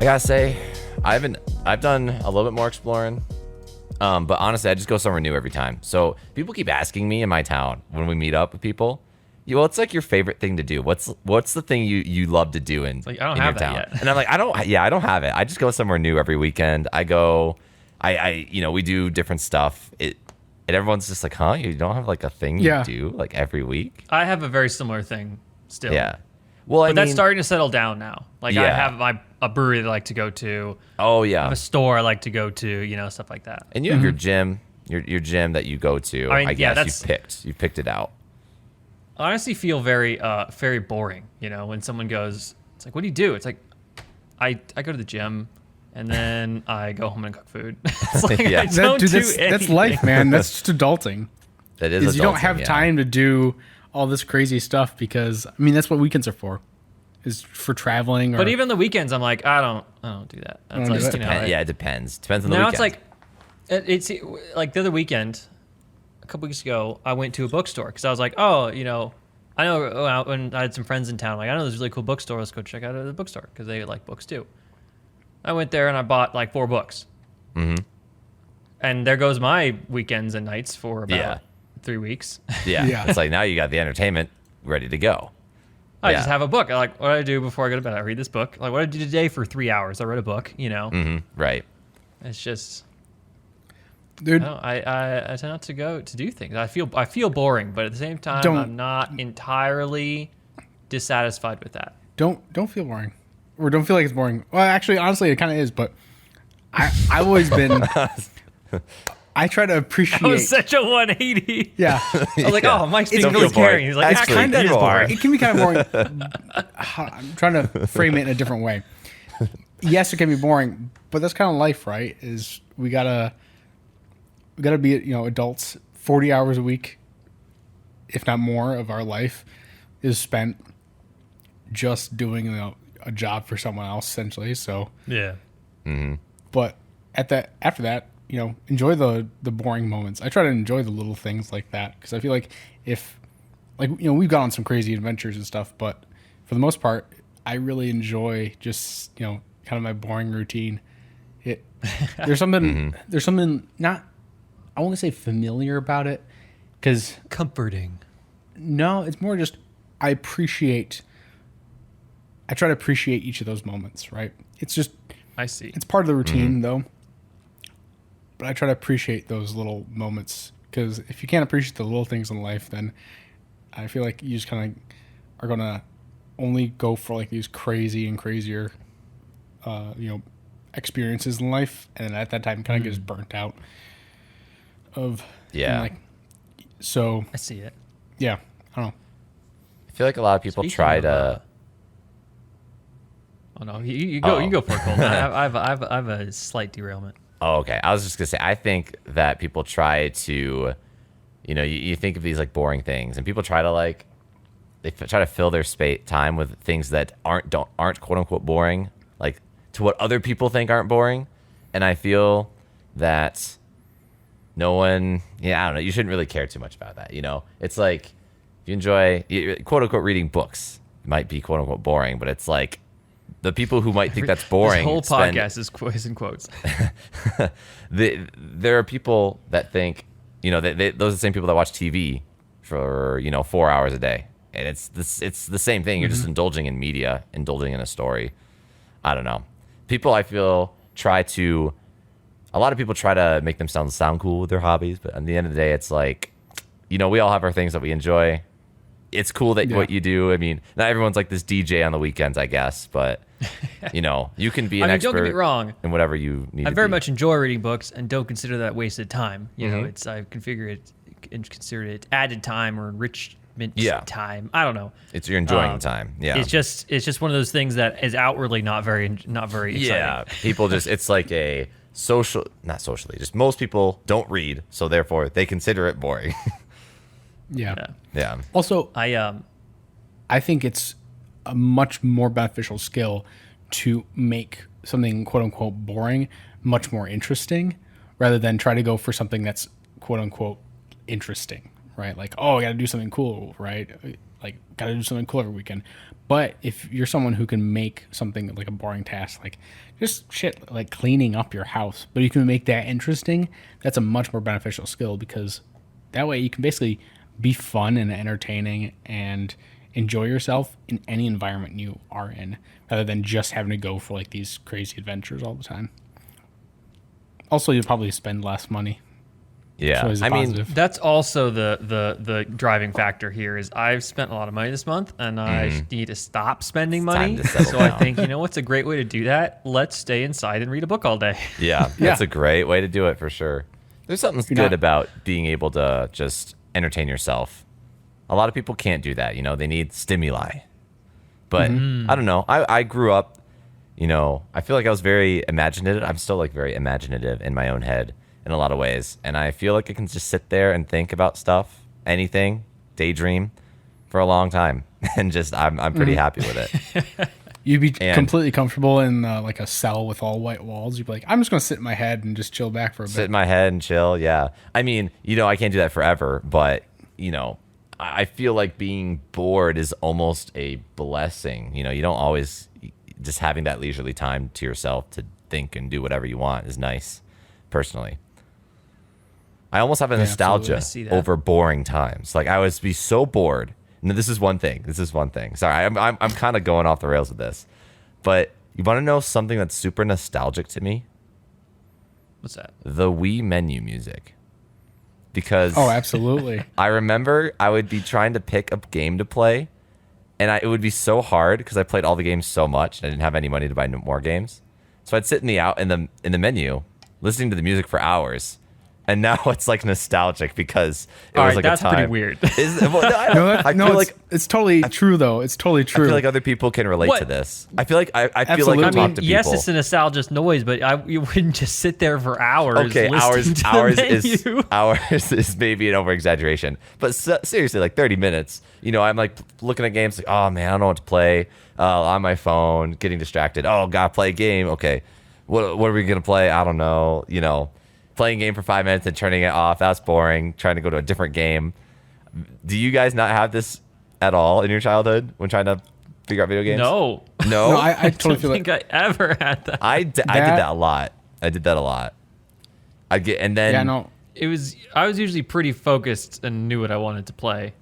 gotta say, I've done a little bit more exploring. But honestly, I just go somewhere new every time. So people keep asking me in my town when we meet up with people, what's like your favorite thing to do? What's the thing you love to do in, like, I don't in have your that town? yet. And I'm like, I don't have it. I just go somewhere new every weekend. We do different stuff. And everyone's just like, huh? You don't have like a thing you do like every week? I have a very similar thing still. Yeah. Well, but that's starting to settle down now. Like I Yeah. have a brewery that I like to go to. Oh I yeah. have a store I like to go to, stuff like that. And you have your gym, your gym that you go to. I mean, I yeah, guess you picked it out. I honestly feel very very boring, when someone goes, it's like, what do you do? It's like, I go to the gym and then I go home and cook food. It's like, Yeah. I don't do that's anything. life, man. That's just adulting. That is You don't adulting, have yeah. time to do all this crazy stuff because, that's what weekends are for, is for traveling. Or, But even the weekends, I'm like, I don't do that. That's don't like, do that. Yeah, it depends. Depends on the now weekend. it's like the other weekend, a couple weeks ago, I went to a bookstore because I was like, I know when I had some friends in town, like, I know there's a really cool bookstore. Let's go check out the bookstore because they like books too. I went there and I bought like 4 books. Mm-hmm. And there goes my weekends and nights for about 3 weeks. Yeah. Yeah. It's like now you got the entertainment ready to go. I just have a book. What do I do before I go to bed? I read this book. Like, what did I do today for 3 hours? I read a book, Mm-hmm. Right. It's just... dude, I tend not to go to do things. I feel boring, but at the same time, I'm not entirely dissatisfied with that. don't feel boring, or don't feel like it's boring. Well, actually, honestly, it kind of is. But I've always been. I try to appreciate. That was such a 180. Yeah, I was like, Yeah. oh, Mike's It's being don't really feel boring. caring. He's like, Actually, actually, that is you are. boring. it can be kind of boring. I'm trying to frame it in a different way. Yes, it can be boring, but that's kind of life, right? Is we gotta be adults. 40 hours a week, if not more, of our life is spent just doing a job for someone else, essentially. So, Yeah. but after that, enjoy the boring moments. I try to enjoy the little things like that because I feel like we've gone on some crazy adventures and stuff, but for the most part, I really enjoy just kind of my boring routine. There's something not, I won't say familiar about it, because Comforting. no, it's more just I try to appreciate each of those moments, right? It's just, I see. it's part of the routine though, but I try to appreciate those little moments, because if you can't appreciate the little things in life, then I feel like you just kind of are going to only go for like these crazy and crazier, experiences in life. And at that time kind of gets burnt out of, Yeah. and so I see it. yeah, I don't know. I feel like a lot of people Speaking try of, to. Oh no, you go. Oh. You go for it, Colton. I have a slight derailment. Oh, okay. I was just gonna say, I think that people try to, you think of these like boring things, and people try to try to fill their time with things that aren't quote unquote boring, like to what other people think aren't boring, and I feel that no one, I don't know, you shouldn't really care too much about that. It's like if you enjoy quote unquote reading books, it might be quote unquote boring, but it's like the people who might think that's boring. This whole spend- podcast is in quotes. There are people that think, those are the same people that watch TV for 4 hours a day, and it's the same thing. You're just indulging in media, indulging in a story. I don't know. People, I feel, a lot of people try to make themselves sound cool with their hobbies, but at the end of the day, it's like, we all have our things that we enjoy. It's cool that what you do. I mean, not everyone's like this DJ on the weekends, I guess, but you can be an expert. Don't get me wrong. In whatever you need. I to very be. much enjoy reading books and don't consider that wasted time. Mm-hmm. I consider it added time or enrichment time. I don't know. You're enjoying the time. Yeah. It's just one of those things that is outwardly not very exciting. Yeah. People it's like a not socially, just most people don't read, so therefore they consider it boring. Yeah. Yeah. Also, I think it's a much more beneficial skill to make something quote unquote boring much more interesting, rather than try to go for something that's quote unquote interesting, right? Like, oh, I got to do something cool, right? like got to do something cool every weekend. But if you're someone who can make something like a boring task, like just shit like cleaning up your house, but you can make that interesting, that's a much more beneficial skill, because that way you can basically be fun and entertaining and enjoy yourself in any environment you are in, rather than just having to go for like these crazy adventures all the time. Also, you'll probably spend less money. Yeah, So I mean, positive. That's also the driving factor here is I've spent a lot of money this month, and I need to stop spending money. time to settle So I down. think, what's a great way to do that? Let's stay inside and read a book all day. yeah, that's a great way to do it for sure. There's something You're good not- about being able to just entertain yourself. A lot of people can't do that. They need stimuli. But I don't know. I grew up, I feel like I was very imaginative. I'm still like very imaginative in my own head in a lot of ways. And I feel like I can just sit there and think about stuff, anything, daydream for a long time. And just, I'm pretty happy with it. You'd be And- completely comfortable in like a cell with all white walls. You'd be like, I'm just going to sit in my head and just chill back for a Sit bit. in my head and chill. Yeah. I mean, I can't do that forever, but, I feel like being bored is almost a blessing. You don't always, just having that leisurely time to yourself to think and do whatever you want is nice, personally. I almost have a nostalgia I see that. over boring times. Like I would be so bored. No, this is one thing. Sorry, I'm kind of going off the rails with this, but you want to know something that's super nostalgic to me? What's that? The Wii menu music. Because Oh, absolutely. I remember I would be trying to pick a game to play, and it would be so hard because I played all the games so much, and I didn't have any money to buy more games. So I'd sit in the menu, listening to the music for hours. And now it's like nostalgic because it All was right, like a that's time. pretty weird. I feel it's totally true though. It's totally I true. feel like other people can relate What? to this. I feel like I feel like Absolutely. I I talk mean, to people. Yes, it's a nostalgic noise, but you wouldn't just sit there for hours. Okay, listening to hours the is menu. hours is maybe an over exaggeration, but seriously, like 30 minutes. I'm like looking at games, like, oh man, I don't know what to play on my phone, getting distracted. Oh, gotta play a game. Okay, what are we gonna play? I don't know. Playing a game for 5 minutes and turning it off. That's boring. Trying to go to a different game. Do you guys not have this at all in your childhood when trying to figure out video games? No, No. no, I totally don't feel like think I ever had that. I did that a lot. I did that a lot. I get and then yeah, no. I was usually pretty focused and knew what I wanted to play.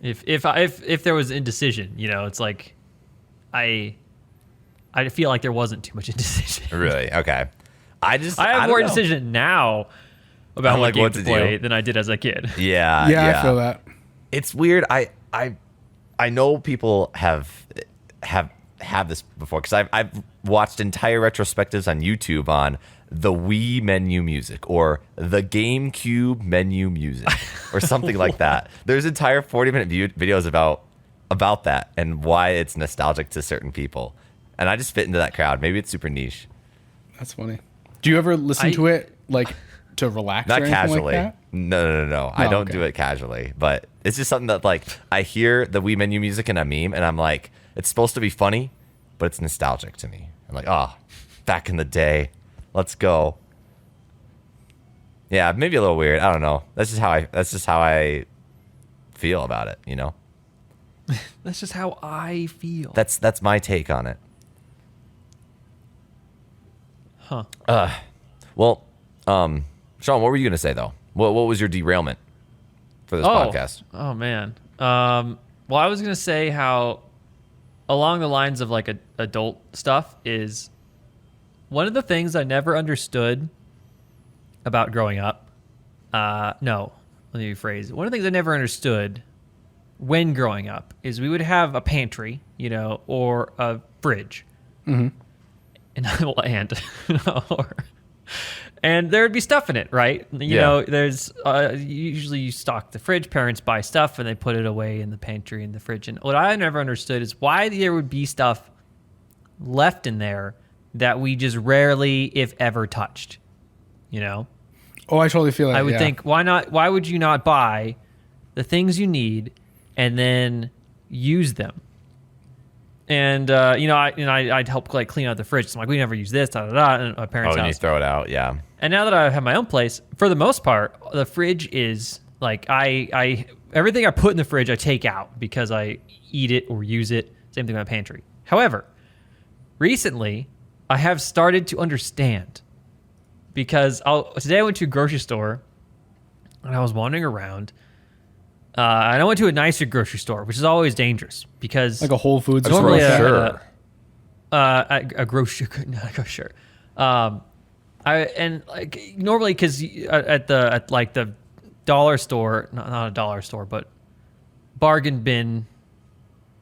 If there was indecision, it's like I feel like there wasn't too much indecision. Really okay. I have don't more know. indecision now about I'm what like, game what to to play do. than I did as a kid. Yeah, Yeah, I feel that. It's weird. I know people have this before because I've watched entire retrospectives on YouTube on the Wii menu music or the GameCube menu music or something like that. There's entire 40-minute videos about that and why it's nostalgic to certain people, and I just fit into that crowd. Maybe it's super niche. That's funny. Do you ever listen to it like to relax? Not or anything casually. Like that? No. I Oh, don't okay. do it casually, but it's just something that like I hear the Wii menu music in a meme and I'm like, it's supposed to be funny, but it's nostalgic to me. I'm like, oh, back in the day, let's go. Yeah, maybe a little weird. I don't know. That's just how I feel about it. That's just how I feel. That's my take on it. Huh. Well, Sean, what were you gonna say though? What was your derailment for this podcast? Oh man. Well, I was gonna say how along the lines of like adult stuff is one of the things I never understood about growing up. No, let me rephrase. One of the things I never understood when growing up is we would have a pantry, or a fridge. Mm-hmm. And there would be stuff in it, right? There's usually you stock the fridge. Parents buy stuff and they put it away in the pantry in the fridge. And what I never understood is why there would be stuff left in there that we just rarely, if ever, touched. Oh, I totally feel that. I would yeah. think, why not? Why would you not buy the things you need and then use them? And I'd help like clean out the fridge. So I'm like, we never use this, da da da. And my parents' Oh, and you house. throw it out, yeah. And now that I have my own place, for the most part, the fridge is like I everything I put in the fridge, I take out because I eat it or use it. Same thing with my pantry. However, recently, I have started to understand because today I went to a grocery store and I was wandering around. And I went to a nicer grocery store, which is always dangerous because Like a Whole Foods. normally Sure. a grocery, not a grocery. Normally because at the dollar store, not a dollar store, but bargain bin.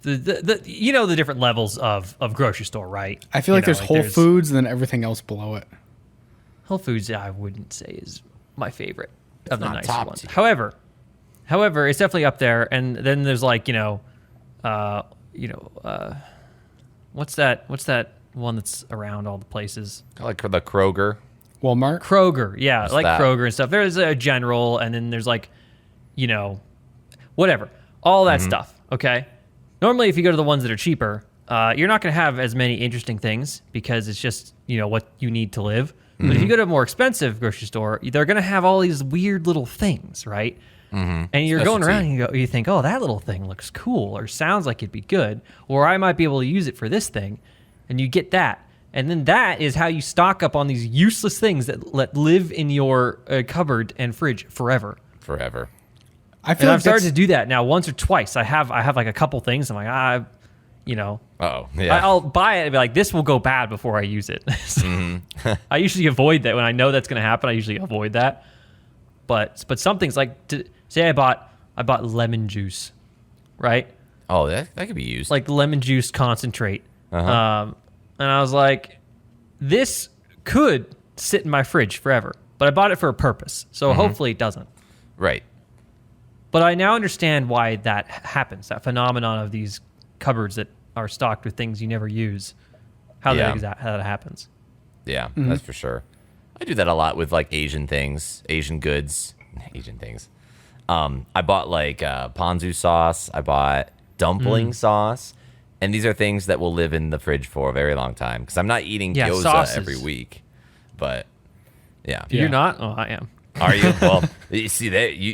The different levels of grocery store, right? I feel like there's Whole Foods and then everything else below it. Whole Foods, I wouldn't say is my favorite of the not nicer top ones. tier. However, it's definitely up there. And then there's like what's that one that's around all the places? Like the Kroger. Walmart. Kroger, yeah, What's like that? Kroger and stuff. There's a General, and then there's like, whatever, all that stuff. Okay. Normally, if you go to the ones that are cheaper, you're not going to have as many interesting things because it's just what you need to live. But if you go to a more expensive grocery store, they're going to have all these weird little things, right? And you're going around and you think, oh, that little thing looks cool or sounds like it'd be good, or I might be able to use it for this thing, and you get that. And then that is how you stock up on these useless things that live in your cupboard and fridge forever. Forever. I feel And like I've started that's- to do that now once or twice. I have like a couple things. I'm like, Oh, yeah. I'll buy it and be like, this will go bad before I use it. So I usually avoid that when I know that's going to happen. I usually avoid that. But some things like say I bought lemon juice, right? Oh, that could be used. Like lemon juice concentrate. Uh-huh. And I was like, this could sit in my fridge forever, but I bought it for a purpose. So hopefully it doesn't. Right. But I now understand why that happens, that phenomenon of these cupboards that are stocked with things you never use, how that happens. Yeah, that's for sure. I do that a lot with like Asian things, Asian goods, Asian things. I bought like ponzu sauce. I bought dumpling sauce. And these are things that will live in the fridge for a very long time because I'm not eating gyoza sauces. every week. But yeah. Yeah. You're not? Oh, I am. Are you? Well, you see,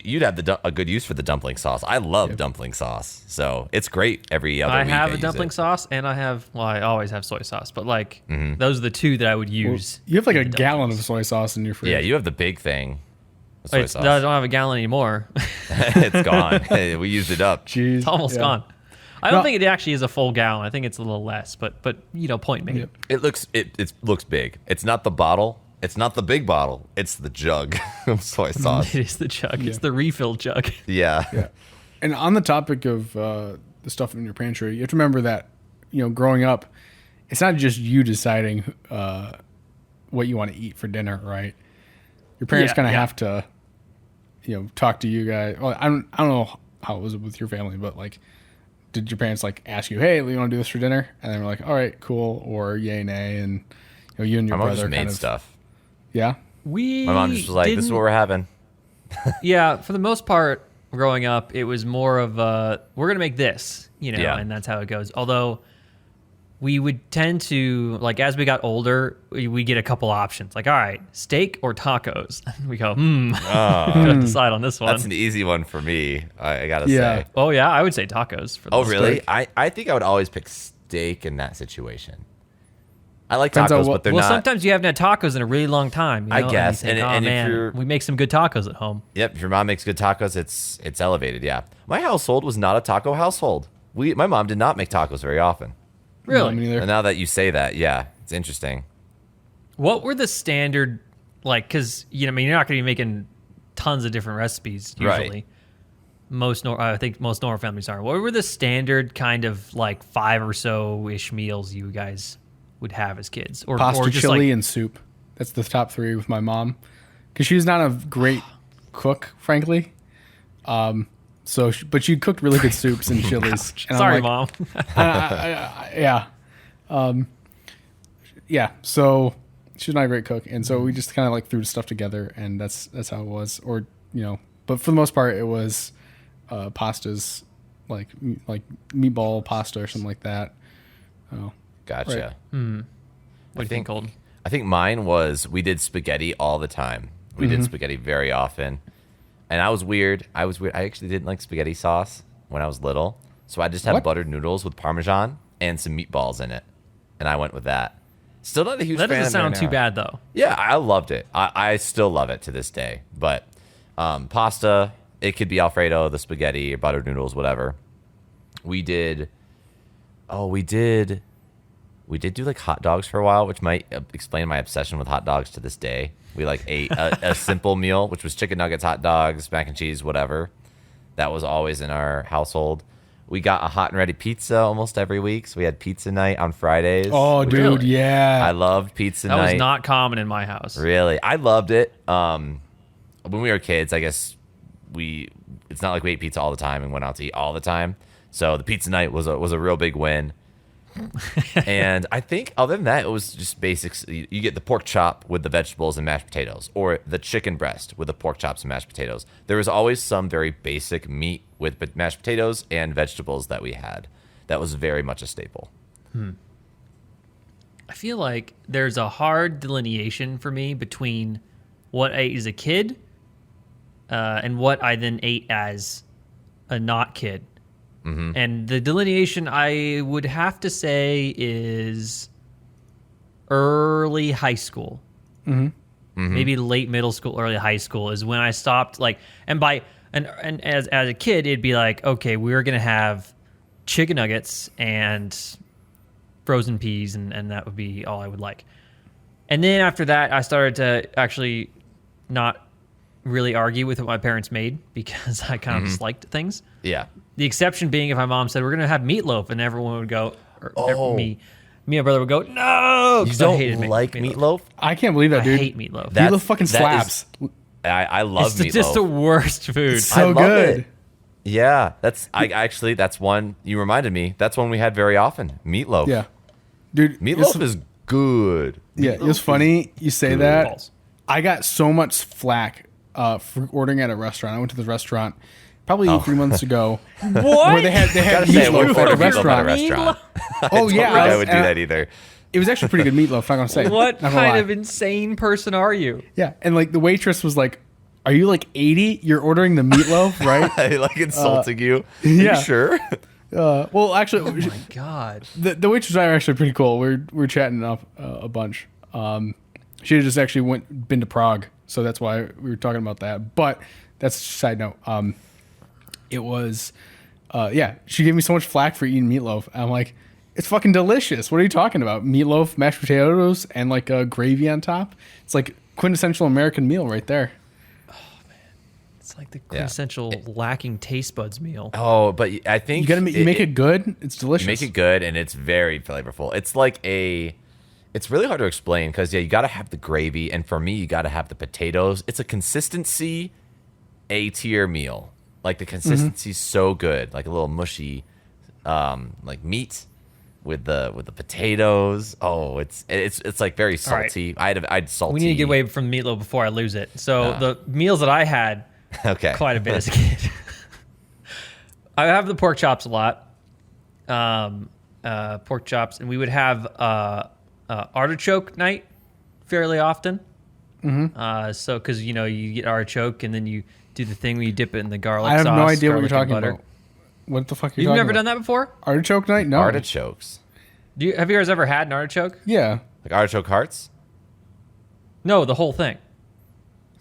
you'd have a good use for the dumpling sauce. I love dumpling sauce, so it's great every other I week. have a use dumpling it. sauce, and I always have soy sauce. But like, those are the two that I would use. You have like a in the gallon dumplings. of soy sauce in your fridge. Yeah, you have the big thing. The soy Wait, sauce. no, I don't have a gallon anymore. It's gone. We used it up. Jeez. It's almost Yeah. gone. I don't No. think it actually is a full gallon. I think it's a little less, but point made. Yep. It looks big. It's not the bottle. It's not the big bottle. It's the jug of soy sauce. It is the jug. It's the refill jug. Yeah. Yeah. And on the topic of the stuff in your pantry, you have to remember that, growing up, it's not just you deciding what you want to eat for dinner, right? Your parents Yeah, kind of yeah. have to, talk to you guys. Well, I don't know how it was with your family, but like, did your parents like ask you, hey, we want to do this for dinner? And then we're like, all right, cool, or yay, nay, and you and your My mom brother just made kind of stuff. Yeah. We My mom just was like, "This is didn't- what we're having." Yeah, for the most part, growing up, it was more of we're gonna make this, Yeah. and that's how it goes. Although we would tend to like as we got older, we get a couple options. Like, all right, steak or tacos. We go, gotta decide on this one. That's an easy one for me. I gotta Yeah. say. Oh yeah, I would say tacos. For the Oh most really? part. I think I would always pick steak in that situation. I like Depends on tacos, what- but they're Well, not. sometimes you haven't had tacos in a really long time. I And you guess, think, and- oh and if man, you're- we make some good tacos at home. Yep, if your mom makes good tacos, it's elevated. Yeah, my household was not a taco household. My mom did not make tacos very often. Really? No, me neither. And now that you say that, yeah, it's interesting. What were the standard, like, because, you're not going to be making tons of different recipes usually. Right. I think most normal families are. What were the standard kind of, like, 5 or so-ish meals you guys would have as kids? Pasta, or just chili, like, and soup. That's the top 3 with my mom, because she was not a great cook, frankly. But she cooked really good soups and chilies. And I'm sorry, like, Mom. Yeah. Yeah. So she's not a great cook, and so we just kind of like threw stuff together, and that's how it was. Or but for the most part, it was pastas, like meatball pasta or something like that. Oh, Gotcha. What do you think, Colton? I think mine was we did spaghetti all the time. We did spaghetti very often. And I was weird. I actually didn't like spaghetti sauce when I was little. So I just had What? buttered noodles with Parmesan and some meatballs in it. And I went with that. Still not a huge That fan. doesn't sound too bad though. Yeah, I loved it. I still love it to this day. But pasta, it could be Alfredo, the spaghetti, buttered noodles, whatever. We did do like hot dogs for a while, which might explain my obsession with hot dogs to this day. We like ate a simple meal, which was chicken nuggets, hot dogs, mac and cheese, whatever. That was always in our household. We got a hot and ready pizza almost every week. So we had pizza night on Fridays. Oh, dude, Really? yeah. I loved pizza That night. was not common in my house. Really, I loved it. When we were kids, I guess it's not like we ate pizza all the time and went out to eat all the time. So the pizza night was a real big win. And I think other than that, it was just basics. You get the pork chop with the vegetables and mashed potatoes, or the chicken breast with the pork chops and mashed potatoes. There was always some very basic meat with mashed potatoes and vegetables that we had. That was very much a staple. I feel like there's a hard delineation for me between what I ate as a kid and what I then ate as a not kid. And the delineation I would have to say is early high school. Maybe late middle school, early high school is when I stopped and as a kid it'd be like, okay, we're gonna have chicken nuggets and frozen peas and that would be all I would like. And then after that I started to actually not really argue with what my parents made because I kind of just liked things. Yeah. The exception being if my mom said we're gonna have meatloaf, and everyone would go, me and my brother would go, no. You 'cause I hated don't like meatloaf? I can't believe that, I dude. hate meatloaf. Meatloaf fucking slaps. I love It's meatloaf. just the worst food. It's so love good. it. Yeah, that's one you reminded me. That's one we had very often. Meatloaf. Yeah. Dude, Meatloaf is good. Yeah, it was Meatloaf funny you say that. Balls. I got so much flack for ordering at a restaurant. I went to the restaurant probably 3 months ago. What? Where they had Gotta say, I wouldn't meatloaf at order a meatloaf at a restaurant. restaurant. Oh yeah, I don't think I would do that either. It was actually pretty good meatloaf. Not gonna say. What Not gonna kind lie. of insane person are you? Yeah, and like the waitress was like, "Are you like 80? You're ordering the meatloaf, right?" I like insulting you. yeah. You sure? Well, actually, Oh my god. the waitress and I are actually pretty cool. We're chatting up a bunch. She had just actually been to Prague, so that's why we were talking about that. But that's a side note. It was, she gave me so much flack for eating meatloaf. I'm like, it's fucking delicious. What are you talking about? Meatloaf, mashed potatoes, and like gravy on top. It's like quintessential American meal right there. It's like the quintessential lacking taste buds meal. Oh, but I think You make it good. It's delicious. You make it good, and it's very flavorful. It's like it's really hard to explain because you got to have the gravy, and for me, you got to have the potatoes. It's a consistency A tier meal. Like the consistency's so good, like a little mushy, like meat with the potatoes. Oh, it's like very salty. I'd salty. We need to get away from meatloaf before I lose it. So the meals that I had Okay. quite a bit as a kid. I have the pork chops a lot. Pork chops, and we would have artichoke night fairly often. So because you get artichoke and then you do the thing where you dip it in the garlic I have sauce. no idea what you're garlic and talking butter. about. What the fuck are you You've talking never about? done that before? Artichoke night? No. Artichokes, Have you guys ever had an artichoke? Yeah. like artichoke hearts. No, the whole thing.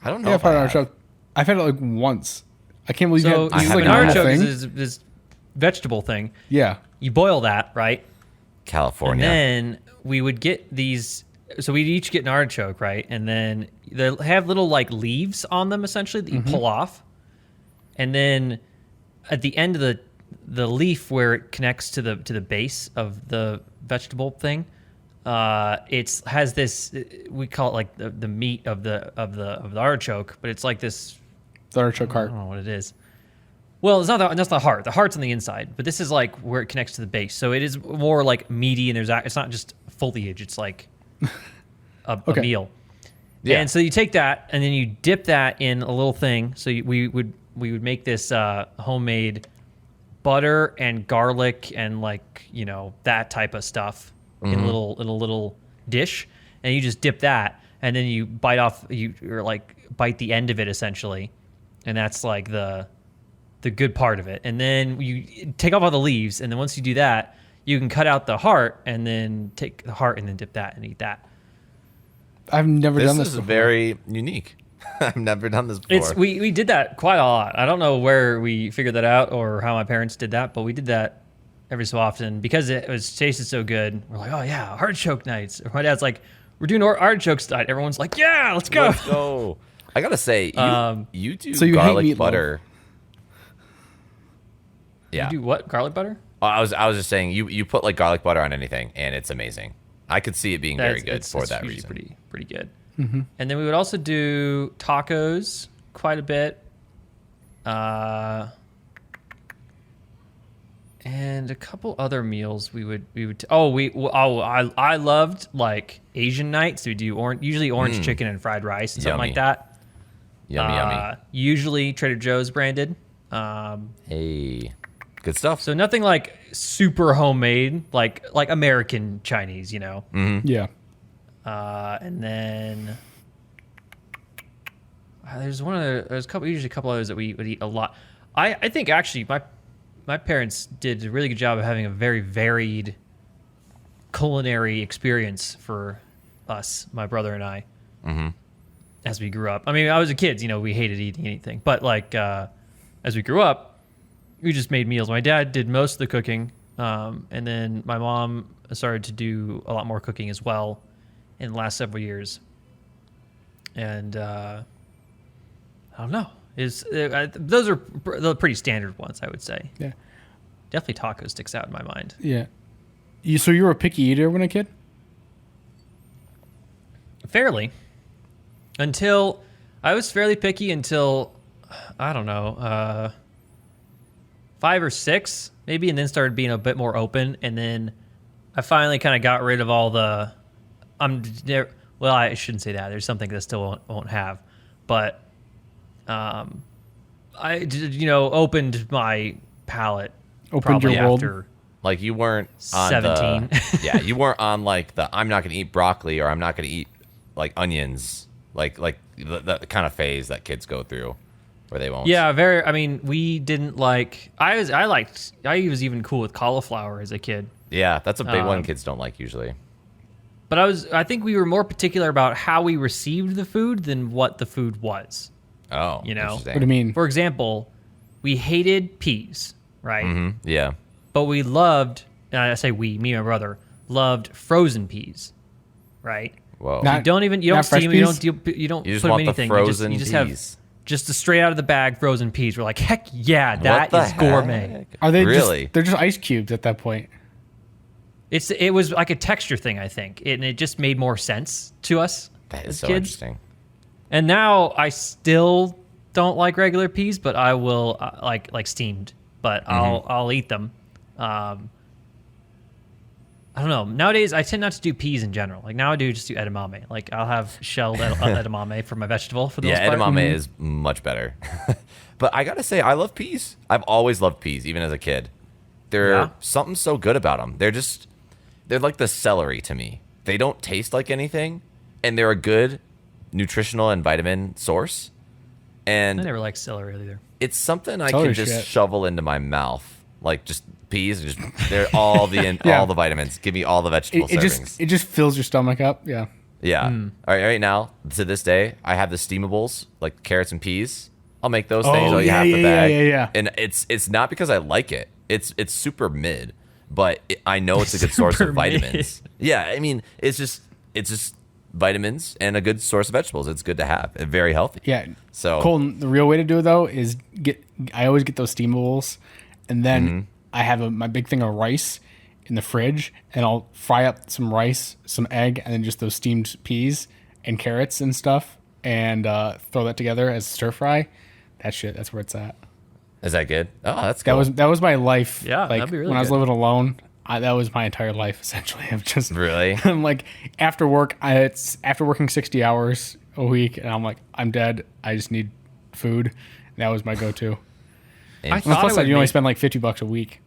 I don't know. Yeah, if I've had I an have. artichoke. I've had it like once. I can't believe So you had, this is like an a normal artichoke thing. is this vegetable thing. Yeah. You boil that, right? California. And then we would get these. So we'd each get an artichoke, right? And then they have little like leaves on them essentially that you pull off. And then at the end of the leaf where it connects to the base of the vegetable thing, it has this. We call it like the meat of the artichoke, but it's like this. The artichoke heart. I don't know what it is. Well, it's not that's the heart. The heart's on the inside, but this is like where it connects to the base. So it is more like meaty, and it's not just foliage. It's like a meal. Yeah. And so you take that, and then you dip that in a little thing. So we would make this homemade butter and garlic and that type of stuff in a little dish, and you just dip that, and then you bite the end of it essentially. and that's like the good part of it. And then you take off all the leaves, and then once you do that, you can cut out the heart and then take the heart and then dip that and eat that. I've never done this This is before. very unique. I've never done this before. We did that quite a lot. I don't know where we figured that out or how my parents did that, but we did that every so often because it was tasted so good. We're like, oh yeah, artichoke nights. Or my dad's like, we're doing artichokes tonight. Everyone's like, yeah, let's go. Let's go. I gotta say, you do So you hate garlic meatloaf. butter. Yeah. You do what? Garlic butter? I was just saying you put like garlic butter on anything and it's amazing. I could see it being very good It's for that usually reason. Pretty good. Mm-hmm. And then we would also do tacos quite a bit. And a couple other meals I loved like Asian nights. We do usually orange chicken and fried rice and something Yummy. like that. Yummy. Usually Trader Joe's branded. Hey, good stuff. So nothing like super homemade, like American Chinese, you know. Yeah. And then there's usually a couple others that we would eat a lot. I think actually my parents did a really good job of having a very varied culinary experience for us, my brother and I, as we grew up. I mean, I was a kid, you know, we hated eating anything, but like as we grew up, we just made meals. My dad did most of the cooking, and then my mom started to do a lot more cooking as well in the last several years. And I don't know. Those are the pretty standard ones, I would say. Yeah. Definitely taco sticks out in my mind. Yeah. So you were a picky eater when a kid? Fairly. Until I was fairly picky until I don't know, 5 or 6 maybe, and then started being a bit more open, and then I finally kind of got rid of all the well, I shouldn't say that. There's something that I still won't have, but I did, opened my palate. Opened probably your world. after Like you weren't on 17. yeah, you weren't on like the I'm not going to eat broccoli or I'm not going to eat like onions, like the kind of phase that kids go through where they won't. Yeah, very. I mean, we didn't like. I was even cool with cauliflower as a kid. Yeah, that's a big one kids don't like usually. But I think we were more particular about how we received the food than what the food was. Oh, You know? interesting. What do you mean? For example, we hated peas, right? Yeah. But we loved, and I say we, me and my brother, loved frozen peas, right? Whoa. Not- You don't not fresh steam them, peas? you don't You just put them want in the anything. frozen you just have peas. just the straight out of the bag frozen peas. We're like, heck yeah, that What the is gourmet. heck? Are they really? they're just ice cubes at that point. It was like a texture thing, I think, and it just made more sense to us That is as so kids. interesting. And now I still don't like regular peas, but I will like steamed. But I'll eat them. I don't know. Nowadays, I tend not to do peas in general. Like now, I do just do edamame. Like I'll have shelled edamame for my vegetable for the Yeah, most part. edamame is much better. But I gotta say, I love peas. I've always loved peas, even as a kid. They're Yeah. something so good about them. They're like the celery to me. They don't taste like anything, and they're a good nutritional and vitamin source. I And never liked celery either. it's something I Celery can just shit. shovel into my mouth, like just peas. They're all the Yeah. all the vitamins. Give me all the vegetable It servings. just fills your stomach up. Yeah. Yeah. All right now, to this day, I have the steamables, like carrots and peas. I'll make those things. Oh, I'll eat yeah, half the yeah, bag. yeah. And it's not because I like it. It's super mid, but I know it's a good source Super of vitamins. Yeah, I mean, it's just vitamins and a good source of vegetables. It's good to have. It's very healthy. Yeah. So Colton, the real way to do it though is I always get those steamables, and then I have my big thing of rice in the fridge, and I'll fry up some rice, some egg, and then just those steamed peas and carrots and stuff, and throw that together as stir fry. That's where it's at. is that good? Oh, that's cool. That was my life. Yeah, like that'd be really when I was good. living alone. That was my entire life essentially. I'm just Really? I'm like after work. It's after working 60 hours a week, and I'm like I'm dead. I just need food. That was my go-to. I And thought plus, it would you only make- spend like $50 a week.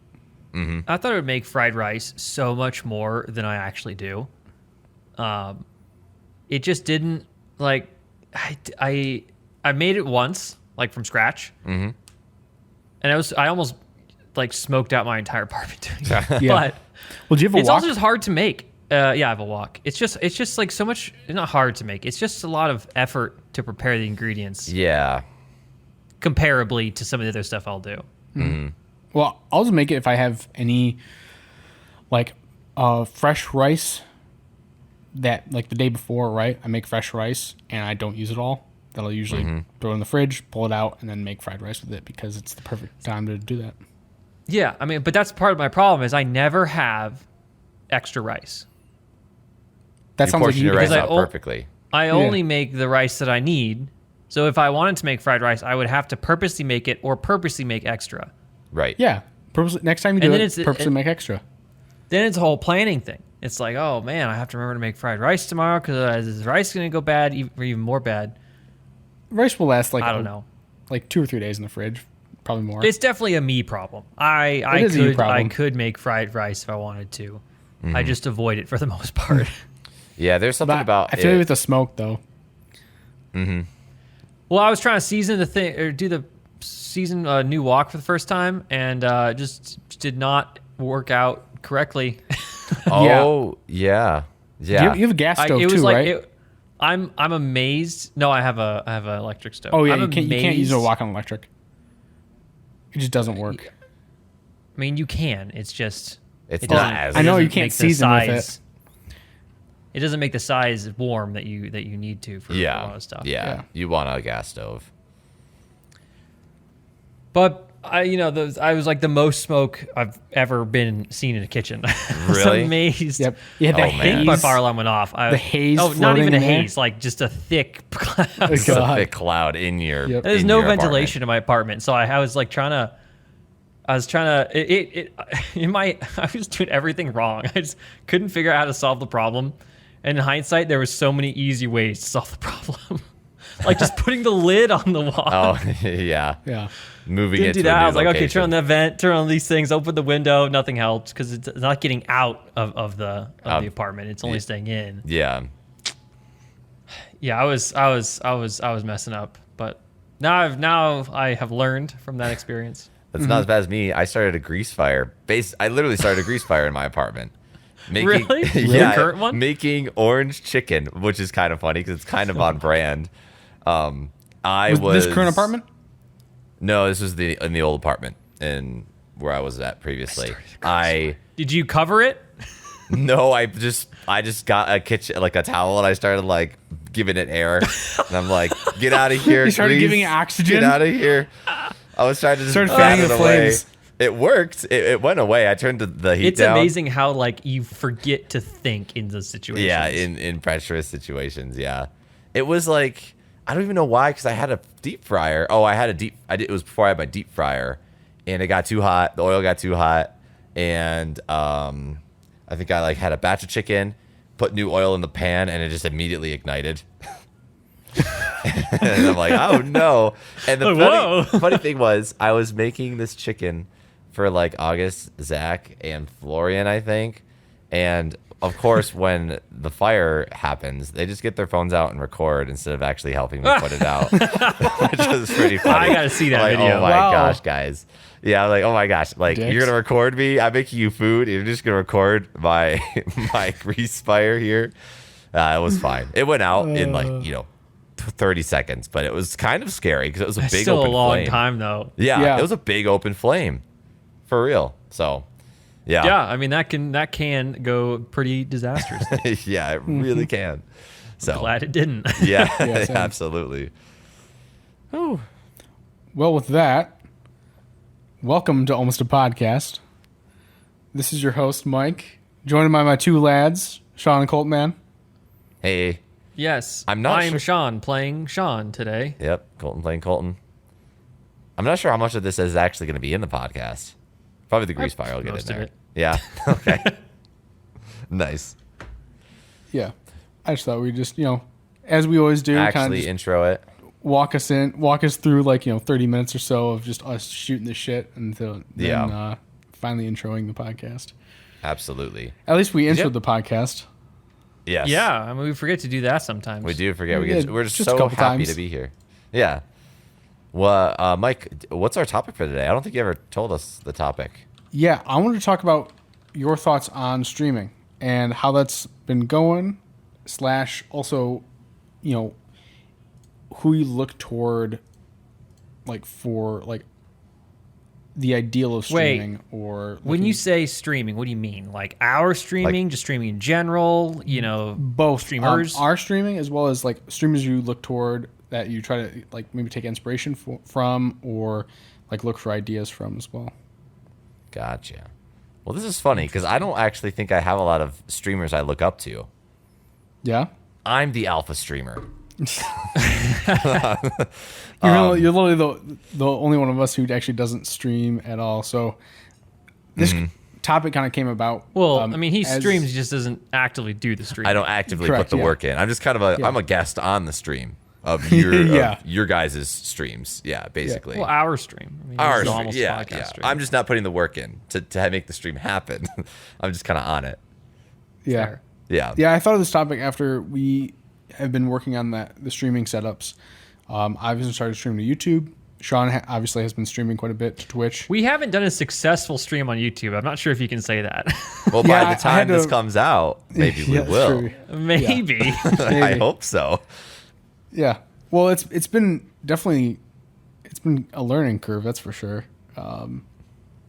I thought it would make fried rice so much more than I actually do. It just didn't like. I made it once, like from scratch. Mm-hmm. And I almost like smoked out my entire apartment doing it. Yeah. But Well, do you have a it's wok? also just hard to make. Yeah, I have a wok. It's just like so much. It's not hard to make. It's just a lot of effort to prepare the ingredients, Yeah. comparably to some of the other stuff I'll do. Well, I'll just make it if I have any, like, fresh rice that, like, the day before, right? I make fresh rice and I don't use it all. Then I'll usually throw it in the fridge, pull it out, and then make fried rice with it because it's the perfect time to do that. Yeah, I mean, but that's part of my problem is I never have extra rice. That You sounds like portion you your rice because I out o- perfectly. I only make the rice that I need. So if I wanted to make fried rice, I would have to purposely make it or purposely make extra. Right. Yeah. Next time you do And then it, purposely make extra. Then it's a whole planning thing. It's like, oh man, I have to remember to make fried rice tomorrow because is rice going to go bad or even more bad? Rice will last, like, I don't know. like 2 or 3 days in the fridge. Probably more. It's definitely a me problem. It is a you I problem. could make fried rice if I wanted to. I just avoid it for the most part. Yeah, there's something But about I feel it. with the smoke, though. Well, I was trying to season the thing or do the season new wok for the first time, and just did not work out correctly. Oh, yeah. Yeah. You have a gas stove, it was too, like right? I'm amazed. No, I have an electric stove. Oh, yeah. I'm You can't use a amazed- wok on electric. It just doesn't work. I mean, you can. It's just It's it not doesn't- as- it I know you doesn't can't make the season with it. size- It doesn't make the size warm that you need to for a lot of stuff. Yeah. Yeah. You want a gas stove. But I was like the most smoke I've ever been seen in a kitchen. I was Really? amazed. Yep. You had Oh, the man. I think my haze. fire alarm went off. The haze Oh, not floating even a in there? haze, like just a thick cloud. It's a God. thick cloud in your. Yep. There's in no your apartment. ventilation in my apartment, so I was like I was trying to. I was doing everything wrong. I just couldn't figure out how to solve the problem. And in hindsight, there was so many easy ways to solve the problem, like just putting the lid on the wall. Oh, yeah. Yeah. Moving Didn't it do to a that. new I was like, okay, location. turn on the vent, turn on these things, open the window. Nothing helped because it's not getting out of the apartment. It's only staying in. Yeah. Yeah, I was messing up, but now I have learned from that experience. That's not as bad as me. I started a grease fire. I literally started a grease fire in my apartment. Really? Yeah. The current one? Making orange chicken, which is kind of funny because it's kind of on brand. I was this current apartment? No, this was in the old apartment in where I was at previously. Did you cover it? No, I just got a kitchen, like a towel, and I started like giving it air, and I'm like, get out of here! You started grease. giving it oxygen? Get out of here! I was trying to just Started bat fanning it the away. flames. It worked. It went away. I turned the heat It's down. amazing how like you forget to think in those situations. Yeah, in pressurous situations. Yeah, it was like I don't even know why because I had a deep fryer. Oh, it was before I had my deep fryer, and it got too hot. The oil got too hot, and I think I like had a batch of chicken, put new oil in the pan, and it just immediately ignited. And I'm like, oh no! And the Whoa. funny thing was, I was making this chicken for like August, Zach, and Florian, I think. And of course, when the fire happens, they just get their phones out and record instead of actually helping me put it out, which was pretty funny. I gotta see that Like, video. Oh my Wow. gosh, guys! Yeah, I'm like, oh my gosh, like Dicks. you're gonna record me? I'm making you food. You're just gonna record my my grease fire here. It was fine. It went out in like 30 seconds, but it was kind of scary because it was a It's big still open a long flame. time though. Yeah, it was a big open flame, for real. So, yeah, Yeah, I mean that can go pretty disastrously. yeah, it really can. So, Glad it didn't. yeah, Yeah, same. absolutely. Well, with that, welcome to Almost a Podcast. This is your host, Mike, joined by my two lads, Sean and Colt Man. Hey, Yes, I'm not I'm sure- Sean playing Sean today. yep, Colton playing Colton. I'm not sure how much of this is actually going to be in the podcast. Probably the grease fire will get in most of there. it. Yeah. Okay. Nice. Yeah. I just thought we'd just, as we always do, kind of Actually, just intro it. walk us through 30 minutes or so of just us shooting the shit until then finally introing the podcast. Absolutely. At least we Yep. introed the podcast. Yes. Yeah, I mean we forget to do that sometimes. We do forget. Yeah, We're just just a so couple happy times. to be here. Yeah. Well, Mike, what's our topic for today? I don't think you ever told us the topic. Yeah, I wanted to talk about your thoughts on streaming and how that's been going, slash also, you know, who you look toward, like for like the ideal of streaming. Or when you say streaming, what do you mean? Like our streaming, just streaming in general? You know, both streamers, our streaming, as well as like streamers you look toward that you try to like maybe take inspiration from, or like look for ideas from as well. Gotcha. Well, this is funny because I don't actually think I have a lot of streamers I look up to. Yeah, I'm the alpha streamer. you're literally the only one of us who actually doesn't stream at all. So this topic kind of came about. Well, I mean, he streams, he just doesn't actively do the stream. I don't actively Correct, put the work in. I'm just kind of I'm a guest on the stream of your guys' streams. Yeah, basically. Well, our stream. I mean, Our this is stream. almost a Yeah, podcast yeah. stream. I'm just not putting the work in to make the stream happen. I'm just kind of on it. Yeah. Fair. Yeah. Yeah, I thought of this topic after we have been working on the streaming setups. I've obviously started streaming to YouTube. Sean obviously has been streaming quite a bit to Twitch. We haven't done a successful stream on YouTube. I'm not sure if you can say that. Well, Yeah, by I the time had this to- comes out, maybe we Yeah, that's will. true. Maybe. I hope so. Yeah. Well, it's been definitely a learning curve, that's for sure.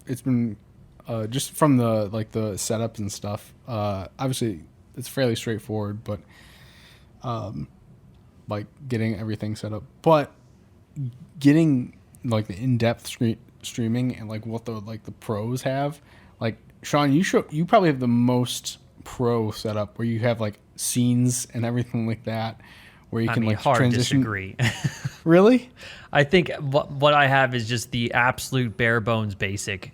It's been just from the setups and stuff. Obviously, it's fairly straightforward, but like getting everything set up, but getting like the in-depth streaming and like what the pros have. Like Sean, you probably have the most pro setup where you have like scenes and everything like that, where you can like hard transition. disagree. Really? I think what I have is just the absolute bare bones basic.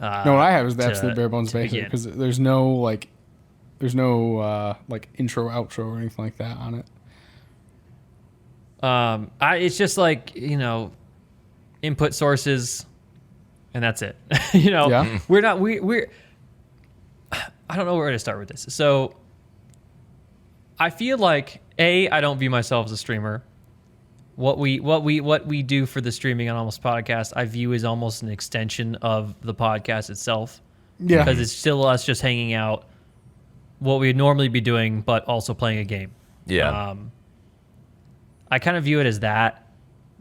No, what I have is the to- absolute bare bones to basic begin. because there's no like intro, outro, or anything like that on it. It's just like, you know, input sources, and that's it. You know, Yeah. we're I don't know where to start with this. So I feel like I don't view myself as a streamer. What we do for the streaming on Almost Podcast, I view as almost an extension of the podcast itself. Yeah. Because it's still us just hanging out, what we'd normally be doing, but also playing a game. Yeah. I kind of view it as that.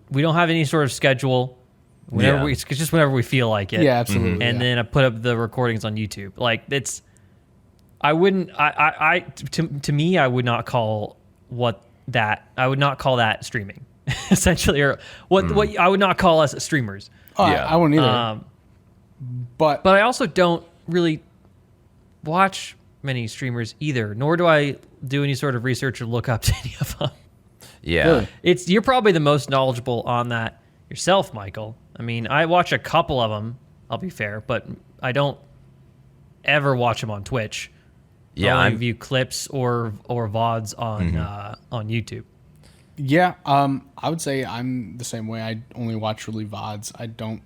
We don't have any sort of schedule. Whenever it's just whenever we feel like it. Yeah, absolutely. And then I put up the recordings on YouTube. Like it's, I wouldn't. To me, I would not call I would not call that streaming, essentially, or what I would not call us streamers. Oh, Yeah. I wouldn't either. But But I also don't really watch many streamers either, nor do I do any sort of research or look up to any of them. Yeah. Really? You're probably the most knowledgeable on that yourself, Michael. I mean, I watch a couple of them, I'll be fair, but I don't ever watch them on Twitch. Yeah. I I'm, view clips or VODs on YouTube. yeah, I would say I'm the same way. I only watch really VODs. I don't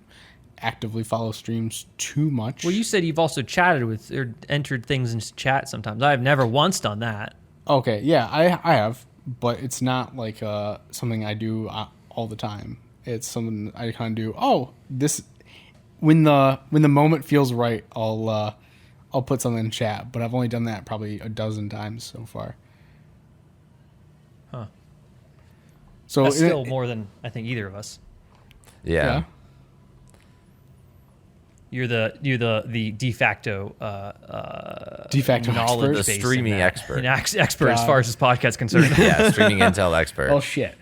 actively follow streams too much. Well, you said you've also chatted with or entered things into chat sometimes. I've never once done that. Okay, yeah, I have, but it's not like something I do all the time. It's something I kind of do. Oh, this when the moment feels right, I'll put something in chat. But I've only done that probably a dozen times so far. Huh. So That's still more than I think either of us. yeah. You're the de facto de facto knowledge expert. The base in streaming that. expert. An expert as God. far as this podcast is concerned. Yeah. Streaming intel expert. Oh shit.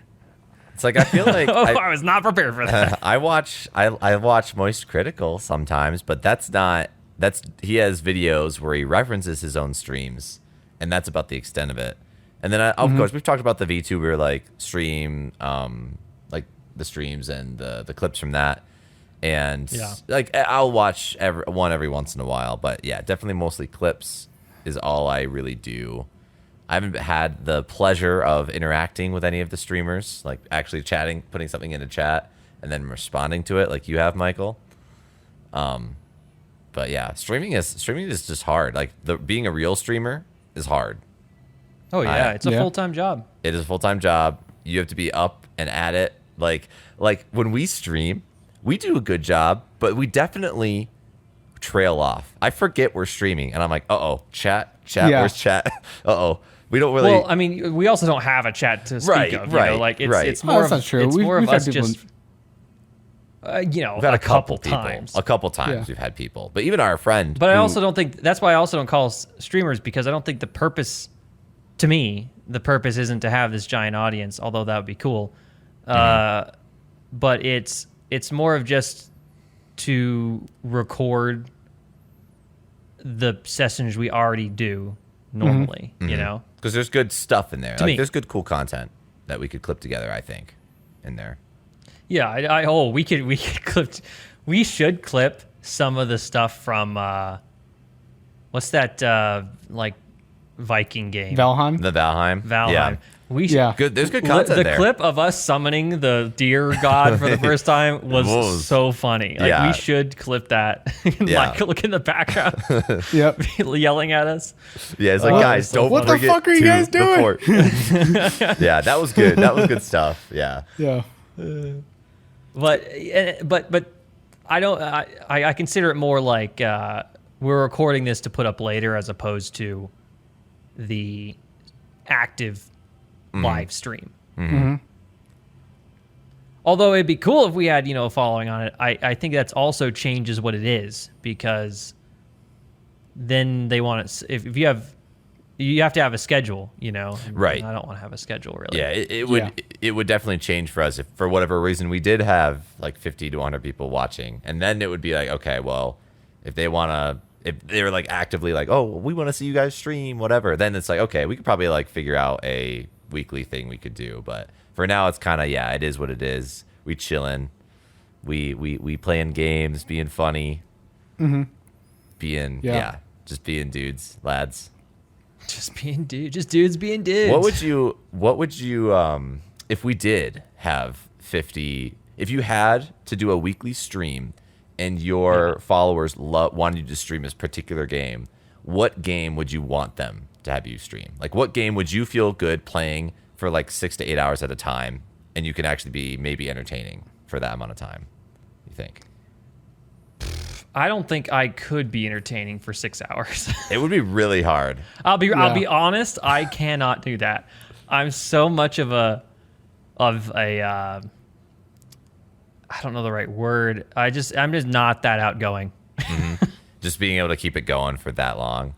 It's like I feel like Oh, I was not prepared for that. I watch Moist Critical sometimes, but he has videos where he references his own streams, and that's about the extent of it. And then of course we've talked about the VTuber like stream, like the streams and the clips from that, and Yeah. like I'll watch every once in a while, but yeah, definitely mostly clips is all I really do. I haven't had the pleasure of interacting with any of the streamers, like actually chatting, putting something into chat, and then responding to it, like you have, Michael. But yeah, streaming is just hard. Like being a real streamer is hard. Oh yeah, it's a Yeah. full-time job. It is a full-time job. You have to be up and at it Like when we stream, we do a good job, but we definitely trail off. I forget we're streaming, and I'm like, chat, Yeah. where's chat? We don't really. Well, I mean, we also don't have a chat to speak of. You know? Like it's more that's of not true. it's more We've of had us people just. You know, we've had a couple times. people. A couple times Yeah. we've had people, but even our friend. But I who- also don't think that's why I also don't call us streamers, because I don't think the purpose, to me, the purpose isn't to have this giant audience, although that would be cool. But it's more of just to record the sessions we already do normally, you know? because there's good stuff in there. To me. There's good, cool content that we could clip together. I think in there. Yeah, we could clip. We should clip some of the stuff from what's that like Viking game? Valheim. The Valheim. Valheim. Yeah. We should, Yeah. Good. There's good content the there. clip of us summoning the deer god for the first time was Whoa. so funny. Like Yeah. we should clip that. And Yeah. like look in the background, Yep. yelling at us. Yeah, it's like, guys, don't What the bring it fuck are you to guys the doing? fort. Yeah, that was good. That was good stuff. Yeah. Yeah. But I don't. I consider it more like we're recording this to put up later, as opposed to the active live stream. Although it'd be cool if we had a following on it. I think that's also changes what it is, because then they want it. If you have to have a schedule, and Right. I don't want to have a schedule really. Yeah, it would definitely change for us if for whatever reason we did have like 50 to 100 people watching, and then it would be like, okay, well, if they're like actively like, oh, we want to see you guys stream, whatever, then it's like, okay, we could probably like figure out a weekly thing we could do. But for now, it's kind of, it is what it is. We chilling, we playing games, being funny, being just being dudes, lads. Just dudes being dudes. What would you if we did have 50, if you had to do a weekly stream and your followers wanted you to stream this particular game, what game would you want them to have you stream? Like, what game would you feel good playing for like 6 to 8 hours at a time, and you can actually be maybe entertaining for that amount of time, you think? I don't think I could be entertaining for 6 hours. It would be really hard. I'll be honest. I cannot do that. I'm so much of a I don't know the right word. I'm just not that outgoing. Just being able to keep it going for that long.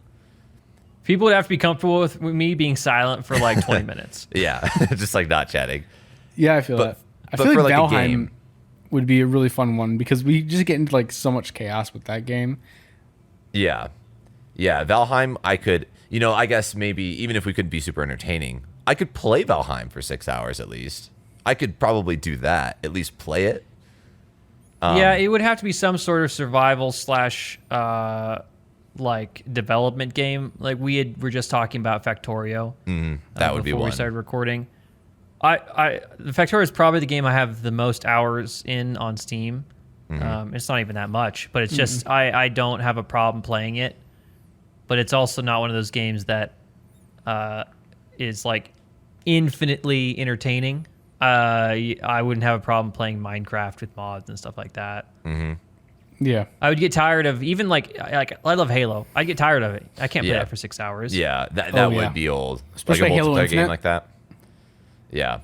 People would have to be comfortable with me being silent for like 20 minutes. Yeah, just like not chatting. Yeah, I feel But- that. I but feel for, like like, a Valheim game- would be a really fun one, because we just get into like so much chaos with that game. Yeah. Valheim, I could, I guess maybe even if we couldn't be super entertaining, I could play Valheim for 6 hours at least. I could probably do that, at least play it. Yeah, it would have to be some sort of survival / like development game. Like we're just talking about Factorio. That would be before one. we started recording. The Factorio is probably the game I have the most hours in on Steam. It's not even that much, but it's just I don't have a problem playing it. But it's also not one of those games that is like infinitely entertaining. I wouldn't have a problem playing Minecraft with mods and stuff like that. Yeah. I would get tired of even like I love Halo. I'd get tired of it. I can't play Yeah. that for 6 hours. Yeah, that Oh, would yeah. be old. Especially like a Halo multiplayer game Infinite. like that. Yeah.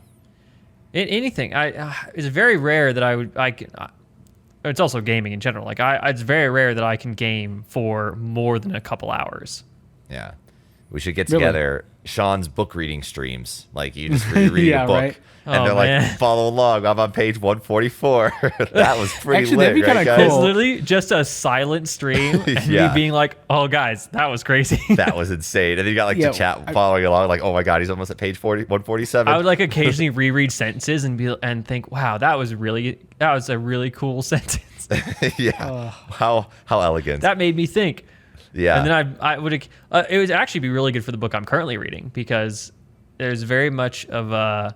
Anything. It's very rare that I can. It's also gaming in general. Like it's very rare that I can game for more than a couple hours. Yeah. We should get Really? together Sean's book reading streams. Like, you just read Yeah, a book. right. And Oh, they're man. like, follow along. I'm on page 144. That was pretty Actually, lit, that'd be right, kinda guys? It's cool. literally just a silent stream and Yeah. me being like, "Oh, guys, that was crazy." That was insane. And then you got like Yeah, the chat following along, like, oh my God, he's almost at page 147. I would like occasionally reread sentences and think, "Wow, that was a really cool sentence." Yeah. How elegant. That made me think. Yeah. And then I would it would actually be really good for the book I'm currently reading, because there's very much of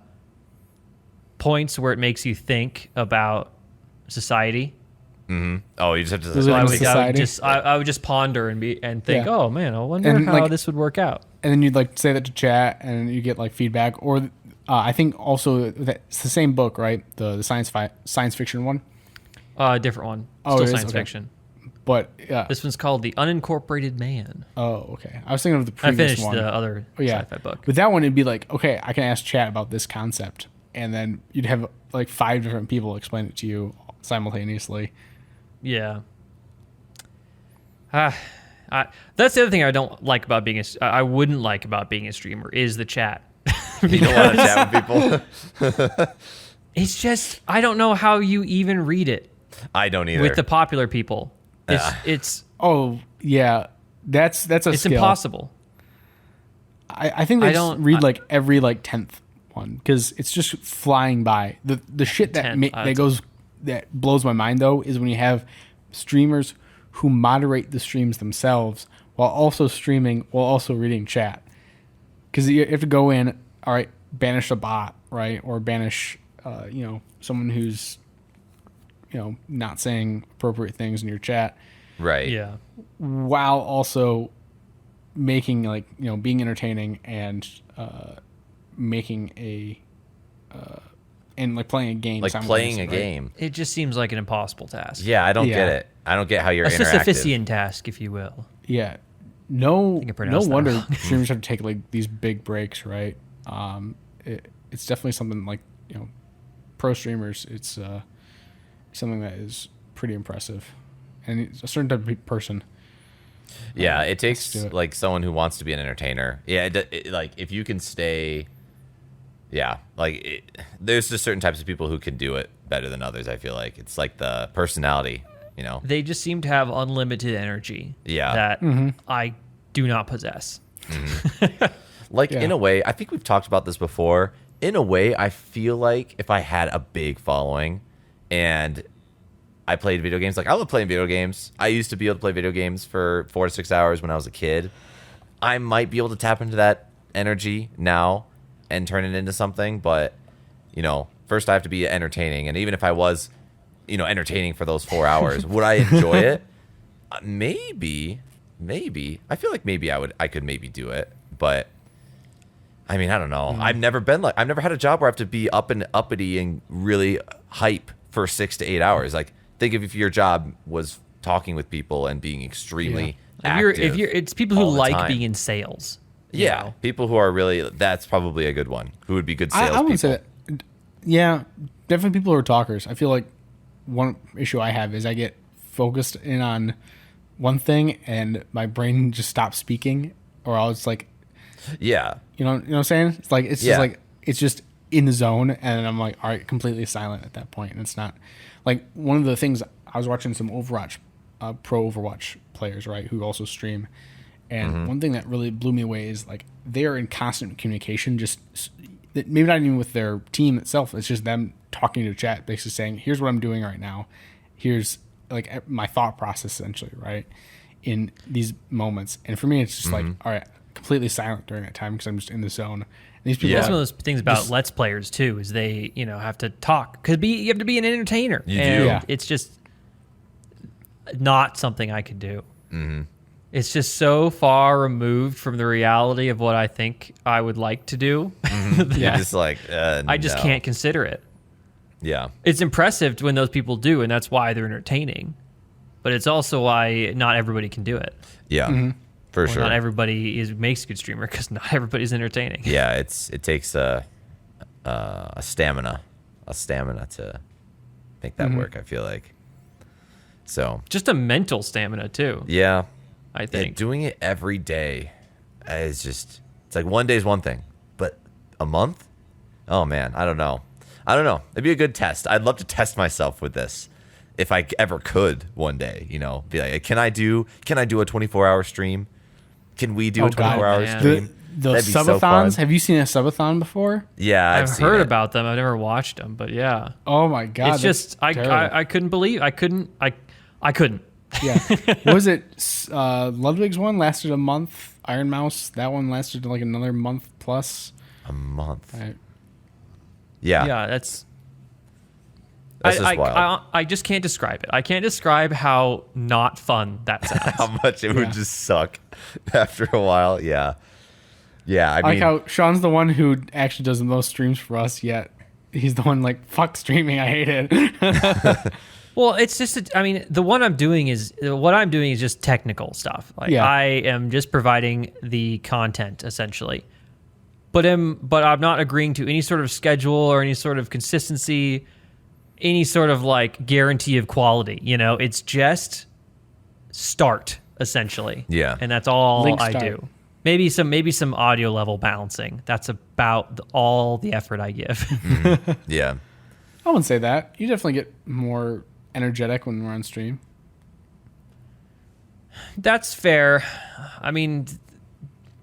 points where it makes you think about society. Oh, you just have to. Those So are I in would, society? I would just ponder and think, Yeah. oh man, I wonder And, how like- this would work out. And then you'd like say that to chat, and you get like feedback, or I think also that it's the same book, right? The science fiction one. Different one. Oh, Still it is? science Okay. fiction. But yeah. This one's called The Unincorporated Man. Oh, okay. I was thinking of the I previous finished one. the other sci-fi book. With that one, it'd be like, okay, I can ask chat about this concept, and then you'd have like 5 different people explain it to you simultaneously. Yeah. That's the other thing I don't like about being I wouldn't like about being a streamer is the chat. You don't want to chat with people. It's just I don't know how you even read it I don't either. with the popular people. It's Oh yeah, that's a it's skill. impossible. I think they I just don't- read like every like 10th one because it's just flying by. The shit that 10th, that blows my mind though is when you have streamers who moderate the streams themselves while also streaming while also reading chat. Because you have to go in, all right, banish a bot, right, or banish someone who's not saying appropriate things in your chat, right. Yeah. while also making being entertaining and making and like playing a game, Like playing a simultaneously, right? game. It just seems like an impossible task. Yeah, I don't Yeah. get it. I don't get how you're A interactive. Sisyphean task, if you will. Yeah, no I pronounced that wonder wrong. streamers have to take like these big breaks, right? It's definitely something like pro streamers. It's something that is pretty impressive, and it's a certain type of person. Yeah, it takes do it. like someone who wants to be an entertainer. Yeah, like if you can stay. Yeah, there's just certain types of people who can do it better than others. I feel like it's like the personality, They just seem to have unlimited energy. Yeah. That I do not possess. Like Yeah. in a way, I think we've talked about this before. In a way, I feel like if I had a big following and I played video games, like I love playing video games. I used to be able to play video games for 4 to 6 hours when I was a kid. I might be able to tap into that energy now and turn it into something, but first I have to be entertaining. And even if I was, entertaining for those 4 hours, would I enjoy it? Maybe. I feel like maybe I could maybe do it, but I mean, I don't know. I've never had a job where I have to be up and uppity and really hype for 6 to 8 hours. Like, think if your job was talking with people and being extremely active. It's people who all the like time. being in sales. you Yeah, know? people who are really, that's probably a good one. Who would be good salespeople. I wouldn't say that. Yeah, definitely people who are talkers. I feel like one issue I have is I get focused in on one thing and my brain just stops speaking, or I'll just like, Yeah. you know what I'm saying? It's like it's just in the zone, and I'm like, all right, completely silent at that point. And it's not like one of the things I was watching some Overwatch, pro Overwatch players, right, who also stream, and one thing that really blew me away is like they're in constant communication, just maybe not even with their team itself. It's just them talking to chat, basically saying, "Here's what I'm doing right now. Here's like my thought process, essentially, right, in these moments." And for me, it's just like, all right, completely silent during that time because I'm just in the zone. And these people, That's one of those things about Let's Players too, is they, have to talk because you have to be an entertainer. You and do. Yeah. It's just not something I could do. It's just so far removed from the reality of what I think I would like to do. You're Yeah. just like, I just no. can't consider it. Yeah. It's impressive when those people do, and that's why they're entertaining. But it's also why not everybody can do it. Yeah. For Or sure. not everybody makes a good streamer because not everybody's entertaining. Yeah, it takes a stamina to make that work, I feel like. So, Just a mental stamina too, yeah. I Yeah, think. doing it every day is just, it's like one day is one thing, but a month? Oh man, I don't know. It'd be a good test. I'd love to test myself with this if I ever could one day, be like, can I do a 24-hour stream? Can we do a Oh, God, 24-hour man. stream? the That'd be so fun. subathons. Have you seen a subathon before? Yeah, I've seen heard it. about them. I've never watched them, but yeah. Oh my God. It's that's just terrible. I couldn't believe I couldn't. Yeah. What was it? Ludwig's one lasted a month. Iron Mouse, that one lasted like another month plus. A month. Right. Yeah. Yeah, that's just wild. I just can't describe it. I can't describe how not fun that sounds. How much it would just suck after a while. Yeah. Yeah, I I like mean, how Sean's the one who actually does the most streams for us, yet he's the one like, fuck streaming, I hate it. Well, it's just, I mean, what I'm doing is just technical stuff. Like Yeah. I am just providing the content essentially, but I'm not agreeing to any sort of schedule or any sort of consistency, any sort of like guarantee of quality. You know, it's just start essentially. Yeah. And that's all Link I start. do. Maybe some audio level balancing. That's about all the effort I give. yeah. I wouldn't say that. You definitely get more energetic when we're on stream. That's fair. I mean,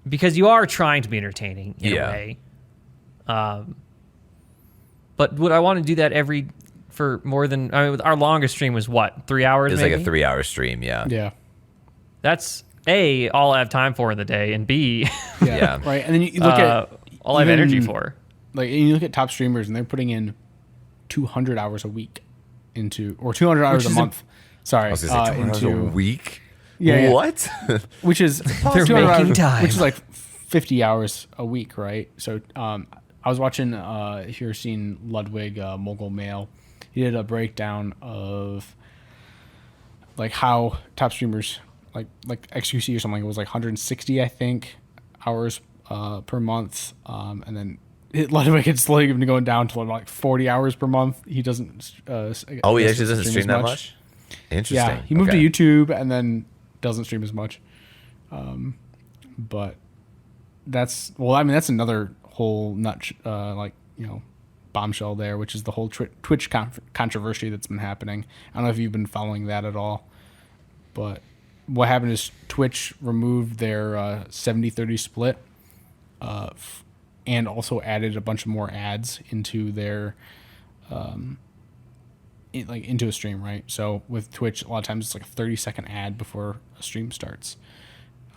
because you are trying to be entertaining in Yeah. a way. But would I want to do that for more than? I mean, our longest stream was what, 3 hours? It's maybe? like a 3-hour stream. Yeah. Yeah. That's A, all I have time for in the day, and B, Yeah. Yeah. Right. And then you look at all I have energy even, for. like, you look at top streamers and they're putting in 200 hours a week into, or 200 hours a is month. Sorry. I was gonna say 2 hours a into week. Yeah. What? which is They're 200 making hours, time. which is like 50 hours a week, right? So I was watching, if you're seeing Ludwig Mogul Mail, he did a breakdown of like how top streamers like XQC or something, it was like 160 I think hours per month, and then Ludwig had slowly been going down to like 40 hours per month. He doesn't Oh, he actually doesn't stream as that much? Interesting. Yeah, he moved Okay. to YouTube and then doesn't stream as much. But that's that's another whole bombshell there, which is the whole Twitch controversy that's been happening. I don't know if you've been following that at all, but what happened is Twitch removed their 70-30 split, and also added a bunch of more ads into their into a stream, right? So with Twitch, a lot of times it's like a 30-second ad before a stream starts,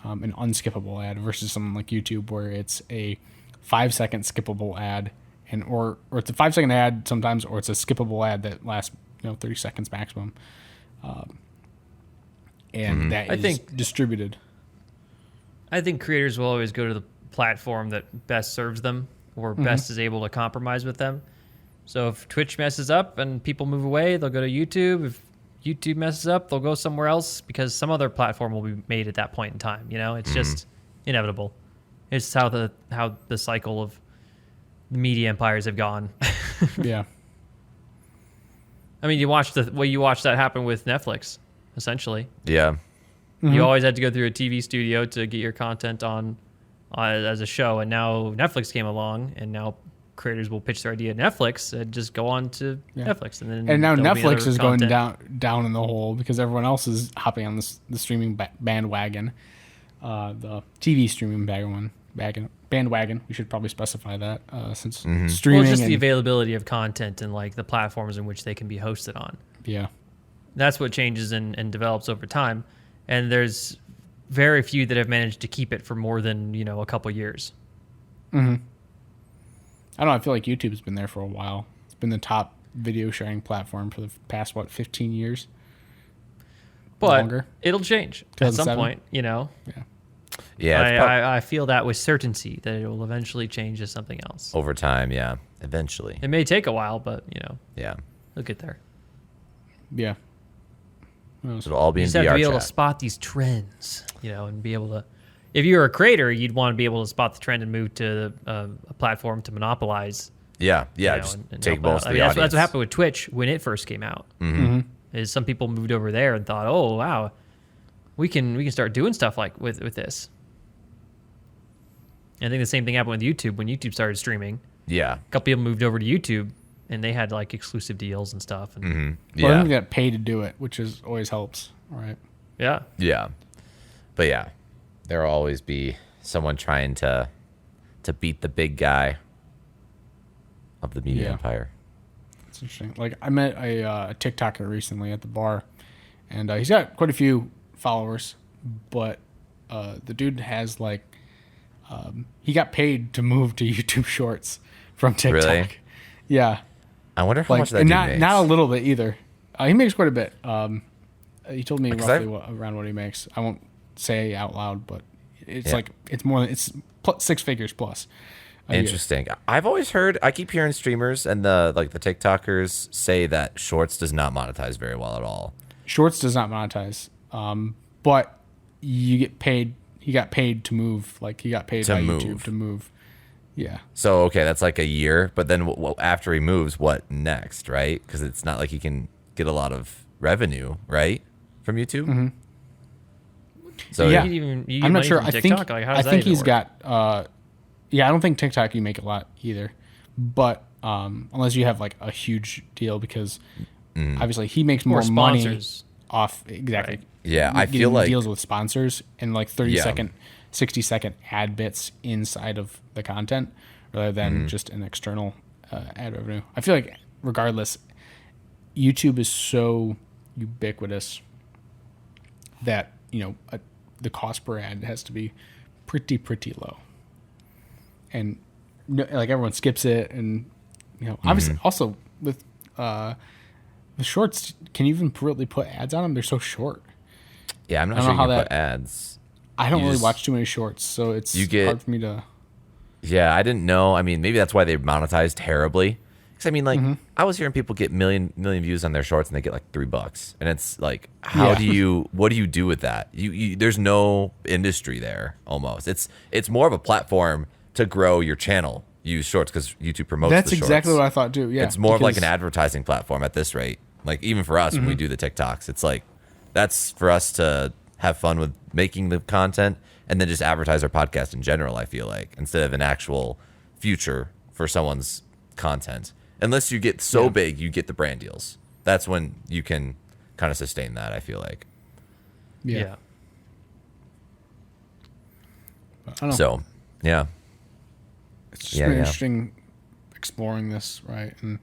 an unskippable ad, versus something like YouTube where it's a 5-second skippable ad, and or it's a 5-second ad sometimes, or it's a skippable ad that lasts 30 seconds maximum, and that I is think- distributed. I think creators will always go to the platform that best serves them or best is able to compromise with them. So if Twitch messes up and people move away, they'll go to YouTube. If YouTube messes up, they'll go somewhere else because some other platform will be made at that point in time. You know, it's just inevitable. It's how the cycle of the media empires have gone. Yeah. I mean, you watch that happen with Netflix, essentially. Yeah. You always had to go through a TV studio to get your content on as a show, and now Netflix came along, and now creators will pitch their idea to Netflix and just go on to Netflix, and now there'll be Netflix other is content. going down in the hole because everyone else is hopping on the streaming bandwagon, the TV streaming bandwagon. We should probably specify that since Well, streaming. it's just the and- availability of content and like the platforms in which they can be hosted on. yeah, That's what changes and develops over time, and there's very few that have managed to keep it for more than a couple years. I don't know. I feel like YouTube's been there for a while. It's been the top video sharing platform for the past 15 years. But Longer. it'll change at some 2007? point. Yeah. It's I feel that with certainty that it will eventually change to something else. over time. Yeah. Eventually. It may take a while, but Yeah. they'll get there. Yeah, It'll all be You in just have to VR be able to chat. spot these trends, and be able to. If you're a creator, you'd want to be able to spot the trend and move to a platform to monopolize. Yeah. Yeah. you know, Just and take help out. most I of mean, the that's audience. what happened with Twitch when it first came out. Is some people moved over there and thought, "Oh wow, we can start doing stuff like with this." And I think the same thing happened with YouTube when YouTube started streaming. Yeah. A couple people moved over to YouTube, and they had like exclusive deals and stuff. And Well, I Yeah. think they got paid to do it, which always helps, right? yeah, Yeah. But yeah, there'll always be someone trying to beat the big guy of the media Yeah. empire. It's interesting. Like I met a TikToker recently at the bar, and he's got quite a few followers, but the dude has like he got paid to move to YouTube Shorts from TikTok. Really? Yeah, I wonder how like much that and dude not makes. not a little bit either. He makes quite a bit. He told me Because roughly around what he makes. I won't say out loud, but It's Yeah. like it's more than it's six figures plus. a year. Interesting. I've always heard. I keep hearing streamers and the TikTokers say that Shorts does not monetize very well at all. Shorts does not monetize, but you get paid. He got paid to move. Like he got paid To by move. YouTube to move. Yeah. So okay, that's like a year. But then after he moves, what next? Right? Because it's not like he can get a lot of revenue, right, from YouTube. Mm-hmm. So Yeah. You get I'm not money sure. from I TikTok? think Like, how does I that think even he's work? got. Yeah, I don't think TikTok you make a lot either, but unless you have like a huge deal because obviously he makes more money sponsors. off exactly. Right. Yeah, I Getting feel like deals with sponsors and like 30-second, Yeah. 60-second ad bits inside of the content rather than Mm-hmm. just an external ad revenue. I feel like regardless, YouTube is so ubiquitous that the cost per ad has to be pretty low, and like everyone skips it, and obviously also with the shorts, can you even really put ads on them? They're so short. yeah, I'm not I sure don't you know can how put ads. I don't You really just- watch too many shorts, so it's You get- hard for me to. Yeah, I didn't know. I mean, maybe that's why they monetize terribly. Because I mean, like, I was hearing people get million views on their shorts and they get like $3, and it's like, Yeah. what do you do with that? You there's no industry there. Almost, it's more of a platform to grow your channel. Use shorts because YouTube promotes. That's the shorts. exactly what I thought too. Yeah, It's more of like an because- advertising platform at this rate. Like even for us when we do the TikToks, it's like that's for us to have fun with making the content and then just advertise our podcast in general. I feel like instead of an actual future for someone's content, unless you get so big, you get the brand deals. That's when you can kind of sustain that. I feel like Yeah. I don't know. so. Yeah, It's just Yeah, been yeah. interesting exploring this, right? And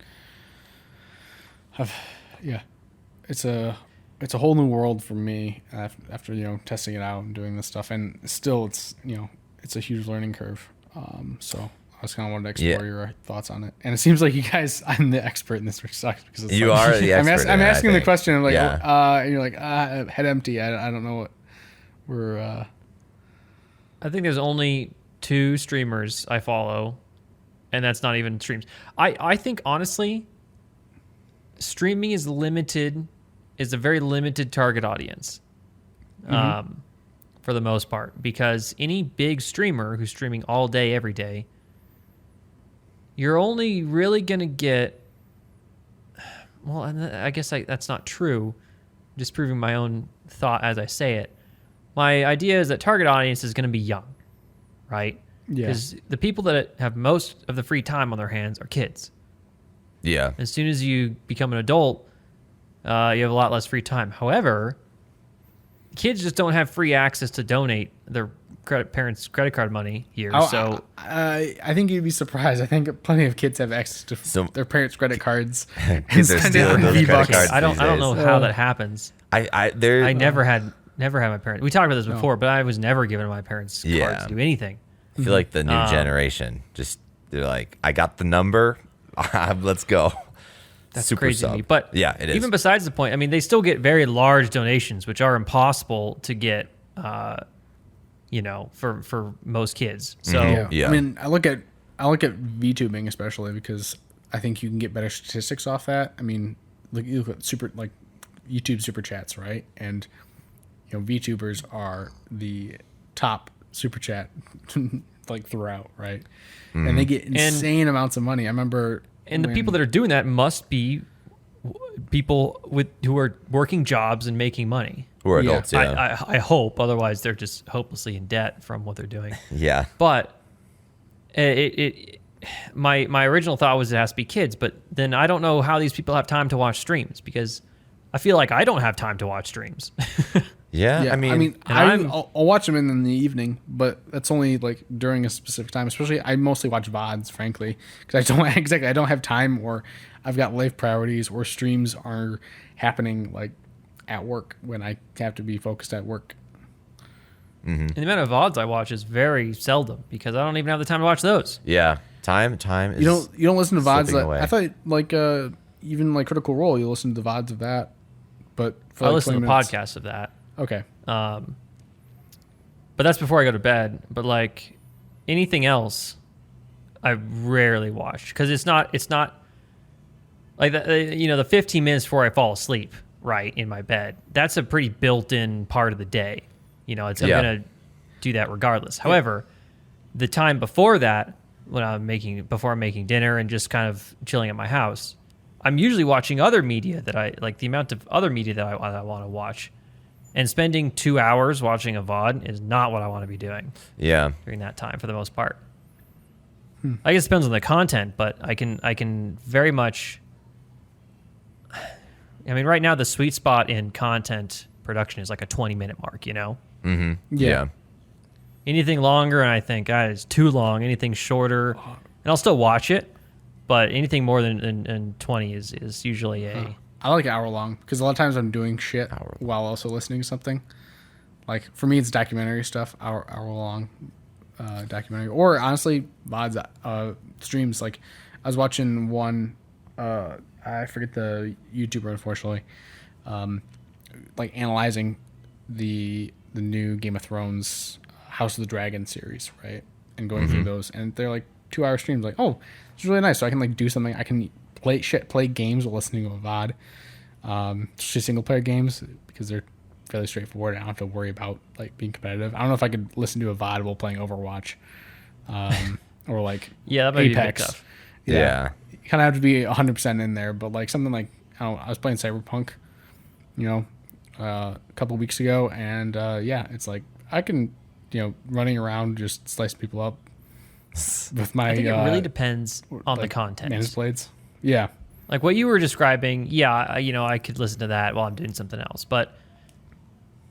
it's a whole new world for me after testing it out and doing this stuff, and still it's a huge learning curve. So I just kind of wanted to explore Yeah. your thoughts on it, and it seems like you guys, I'm the expert in this, which sucks because it's You like, are the expert I'm in it, I asking the think. question. I'm like, Yeah. and you're like, head empty. I don't know what we're. I think there's only 2 streamers I follow, and that's not even streams. I think honestly, streaming is a very limited target audience, for the most part, because any big streamer who's streaming all day, every day, you're only really gonna get. Well, and I guess that's not true. I'm just proving my own thought as I say it. My idea is that target audience is going to be young, right? Yeah. Because the people that have most of the free time on their hands are kids. yeah, As soon as you become an adult, you have a lot less free time. However, kids just don't have free access to donate their parents' credit card money here. So I think you'd be surprised. I think plenty of kids have access to their parents' credit cards. Kids are spend it stealing on those V-Bucks. credit cards. I don't these know days. how that happens. I Never had my parents. We talked about this before, but I was never given my parents' cards Yeah. to do anything. I feel like the new generation they're like, I got the number, let's go. That's Super crazy to me. sub. But yeah, it is. Even besides the point, I mean, they still get very large donations, which are impossible to get, for most kids. So Yeah. I mean, I look at VTubing especially because I think you can get better statistics off that. I mean, you look at YouTube super chats, right? And VTubers are the top super chat like throughout, right? And they get insane amounts of money. I remember, and the people that are doing that must be people who are working jobs and making money. Who are Yeah. adults, yeah. I hope. Otherwise, they're just hopelessly in debt from what they're doing. Yeah. But my original thought was it has to be kids, but then I don't know how these people have time to watch streams because I feel like I don't have time to watch streams. Yeah. yeah, I mean, I'll watch them in the evening, but that's only like during a specific time. Especially, I mostly watch VODs, frankly, because I don't have time, or I've got life priorities, or streams are happening like at work when I have to be focused at work. And the amount of VODs I watch is very seldom because I don't even have the time to watch those. yeah. Time is. You don't listen to VODs. slipping away. I thought like even like Critical Role, you listen to the VODs of that, but for I like listen to 20 minutes. podcasts of that. Okay. But but that's before I go to bed. But like anything else, I rarely watch because it's not like the 15 minutes before I fall asleep, right in my bed. That's a pretty built-in part of the day. I'm gonna do that regardless. However, the time before that, before I'm making dinner and just kind of chilling at my house, I'm usually watching other media that I like. The amount of other media that I want to watch, and spending 2 hours watching a VOD is not what I want to be doing. Yeah. During that time, for the most part. I guess it depends on the content, but I can very much. I mean, right now the sweet spot in content production is like a 20-minute mark. Mm-hmm. Yeah. Anything longer, and I think it's too long. Anything shorter, and I'll still watch it, but anything more than 20 is usually a. I like hour long because a lot of times I'm doing shit while also listening to something. Like for me, it's documentary stuff, hour long documentary, or honestly, VODs, streams. Like I was watching one, I forget the YouTuber, unfortunately, like analyzing the new Game of Thrones House of the Dragon series, right? And going through those, and they're like 2 hour streams. Like, oh, it's really nice. So I can like do something. I can play games while listening to a VOD, especially single player games because they're fairly straightforward. I don't have to worry about like being competitive. I don't know if I could listen to a VOD while playing Overwatch, or like that might Apex. Be a bit tough. Yeah. You kind of have to be 100% in there. But like something like I was playing Cyberpunk, a couple weeks ago, and it's like I can running around just slice people up with my. I think it really depends on the content. Man's blades. Yeah. Like what you were describing, I could listen to that while I'm doing something else. But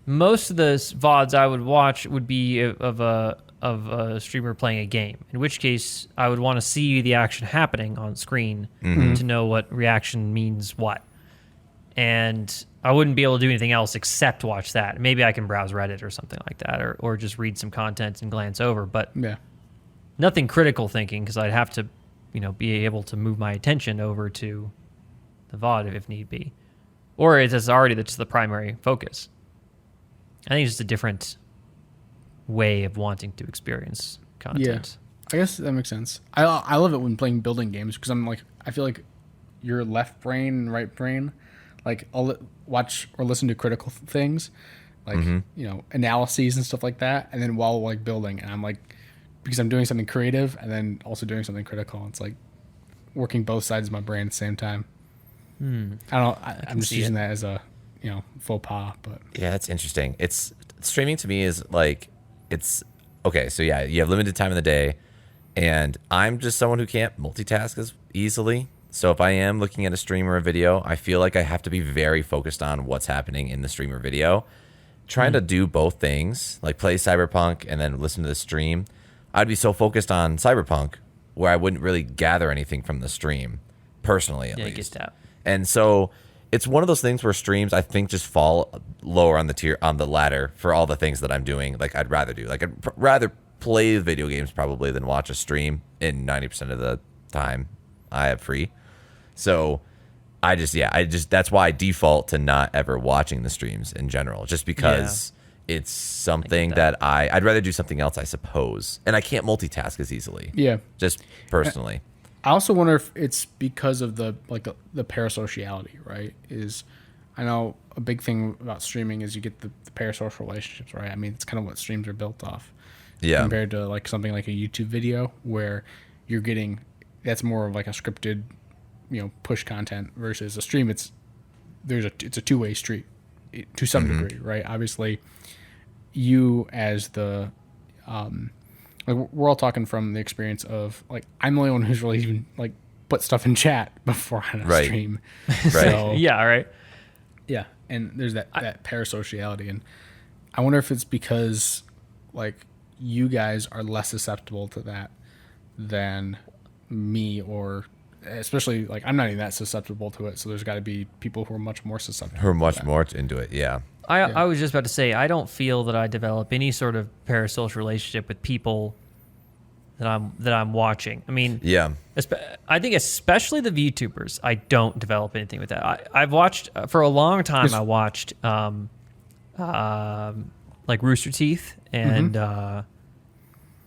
most of the VODs I would watch would be of a streamer playing a game, in which case I would want to see the action happening on screen to know what reaction means what. And I wouldn't be able to do anything else except watch that. Maybe I can browse Reddit or something like that, or just read some content and glance over. But nothing critical thinking because I'd have to be able to move my attention over to the VOD if need be. Or it's already that's the primary focus. I think it's just a different way of wanting to experience content. Yeah, I guess that makes sense. I love it when playing building games because I feel like your left brain and right brain, like I'll watch or listen to critical things, like analyses and stuff like that, and then while like building, and I'm like, because I'm doing something creative and then also doing something critical. It's like working both sides of my brain at the same time. I don't know. I'm just using that as a faux pas, but yeah, that's interesting. It's streaming to me is like it's okay. So yeah, you have limited time in the day, and I'm just someone who can't multitask as easily. So if I am looking at a stream or a video, I feel like I have to be very focused on what's happening in the stream or video. Trying to do both things, like play Cyberpunk and then listen to the stream, I'd be so focused on Cyberpunk where I wouldn't really gather anything from the stream, personally at least. Get that. And so it's one of those things where streams, I think, just fall lower on the ladder for all the things that I'm doing. Like I'd rather do. Like I'd rather play video games probably than watch a stream in 90% of the time I have free. So I just that's why I default to not ever watching the streams in general, just because it's something that I'd rather do something else, I suppose. And I can't multitask as easily. Yeah. Just personally. I also wonder if it's because of the parasociality, right? I know a big thing about streaming is you get the parasocial relationships, right? I mean, it's kind of what streams are built off. Yeah. Compared to like something like a YouTube video where you're getting, that's more of like a scripted, push content versus a stream. It's a two-way street to some degree, right? Obviously, you as the like we're all talking from the experience of like I'm the only one who's really even like put stuff in chat before on a stream. Right. So, yeah, and there's that parasociality, and I wonder if it's because like you guys are less susceptible to that than me, or especially like I'm not even that susceptible to it. So there's got to be people who are much more susceptible. Who are much more into it. Yeah. I was just about to say, I don't feel that I develop any sort of parasocial relationship with people that I'm watching. I mean, I think especially the VTubers, I don't develop anything with that. I've watched for a long time. I watched like Rooster Teeth and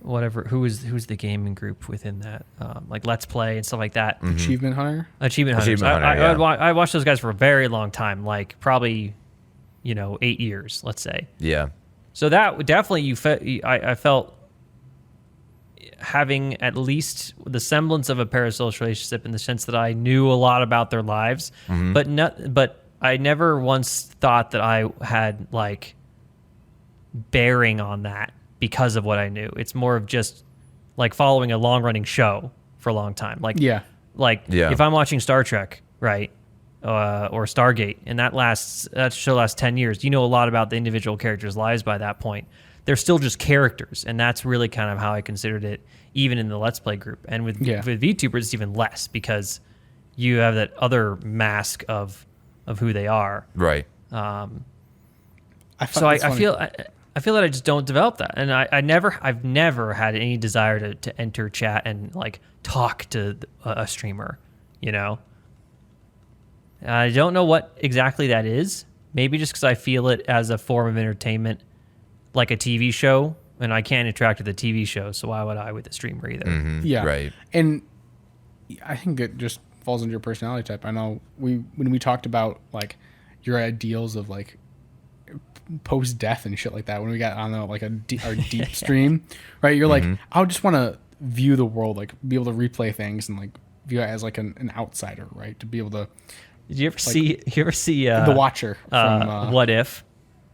whatever. Who's the gaming group within that? Like Let's Play and stuff like that. Achievement Hunter. Achievement Hunters. I watched those guys for a very long time, like probably 8 years, let's say. Yeah. So that definitely I felt having at least the semblance of a parasocial relationship in the sense that I knew a lot about their lives, but I never once thought that I had like bearing on that because of what I knew. It's more of just like following a long running show for a long time. Like if I'm watching Star Trek, right? Or Stargate, and that show lasts 10 years. You know a lot about the individual characters' lives by that point. They're still just characters, and that's really kind of how I considered it, even in the Let's Play group. And with VTubers, it's even less because you have that other mask of who they are. Right. I feel that I just don't develop that, and I've never had any desire to enter chat and like talk to a streamer. I don't know what exactly that is. Maybe just because I feel it as a form of entertainment, like a TV show, and I can't interact with a TV show, so why would I with a streamer either? Yeah. Right. And I think it just falls into your personality type. I know when we talked about like your ideals of like post death and shit like that, when we got on our deep stream, right? You're like, I just want to view the world, like be able to replay things and like view it as like an outsider, right? To be able to. Did you ever see The Watcher from What If?